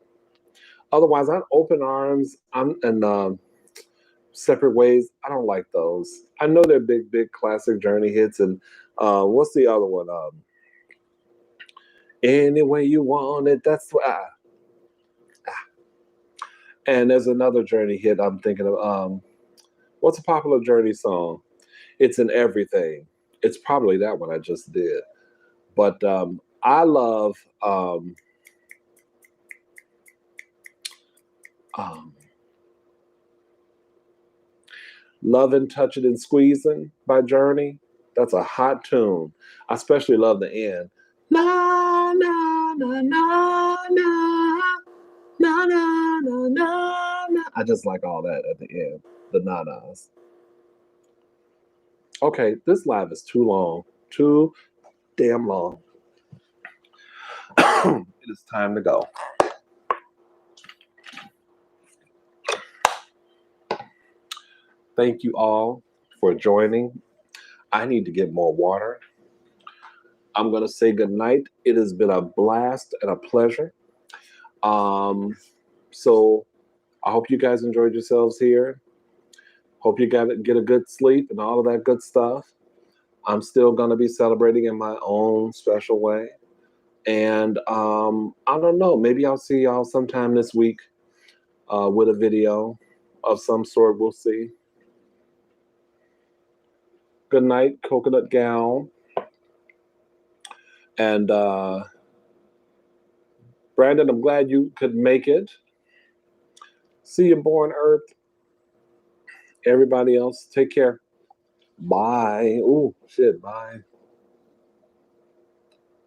Otherwise, I'm Open Arms, I'm and Separate Ways. I don't like those. I know they're big classic Journey hits, and what's the other one? Any way you want it. That's why. And there's another Journey hit I'm thinking of. What's a popular Journey song? It's in Everything. It's probably that one I just did. But I love um, Loving, Touching, and Squeezing by Journey. That's a hot tune. I especially love the end. Na na na na na na na na na na. I just like all that at the end. The na-nas. Okay, this live is too long. Too damn long. It is time to go. Thank you all for joining. I need to get more water. I'm going to say goodnight. It has been a blast and a pleasure. Um, so I hope you guys enjoyed yourselves here. Hope you get a good sleep and all of that good stuff. I'm still going to be celebrating in my own special way. And I don't know, maybe I'll see y'all sometime this week with a video of some sort. We'll see. Good night, Coconut Gal. And Brandon, I'm glad you could make it. See you, Born Earth. Everybody else, take care. Bye. Oh, shit, bye.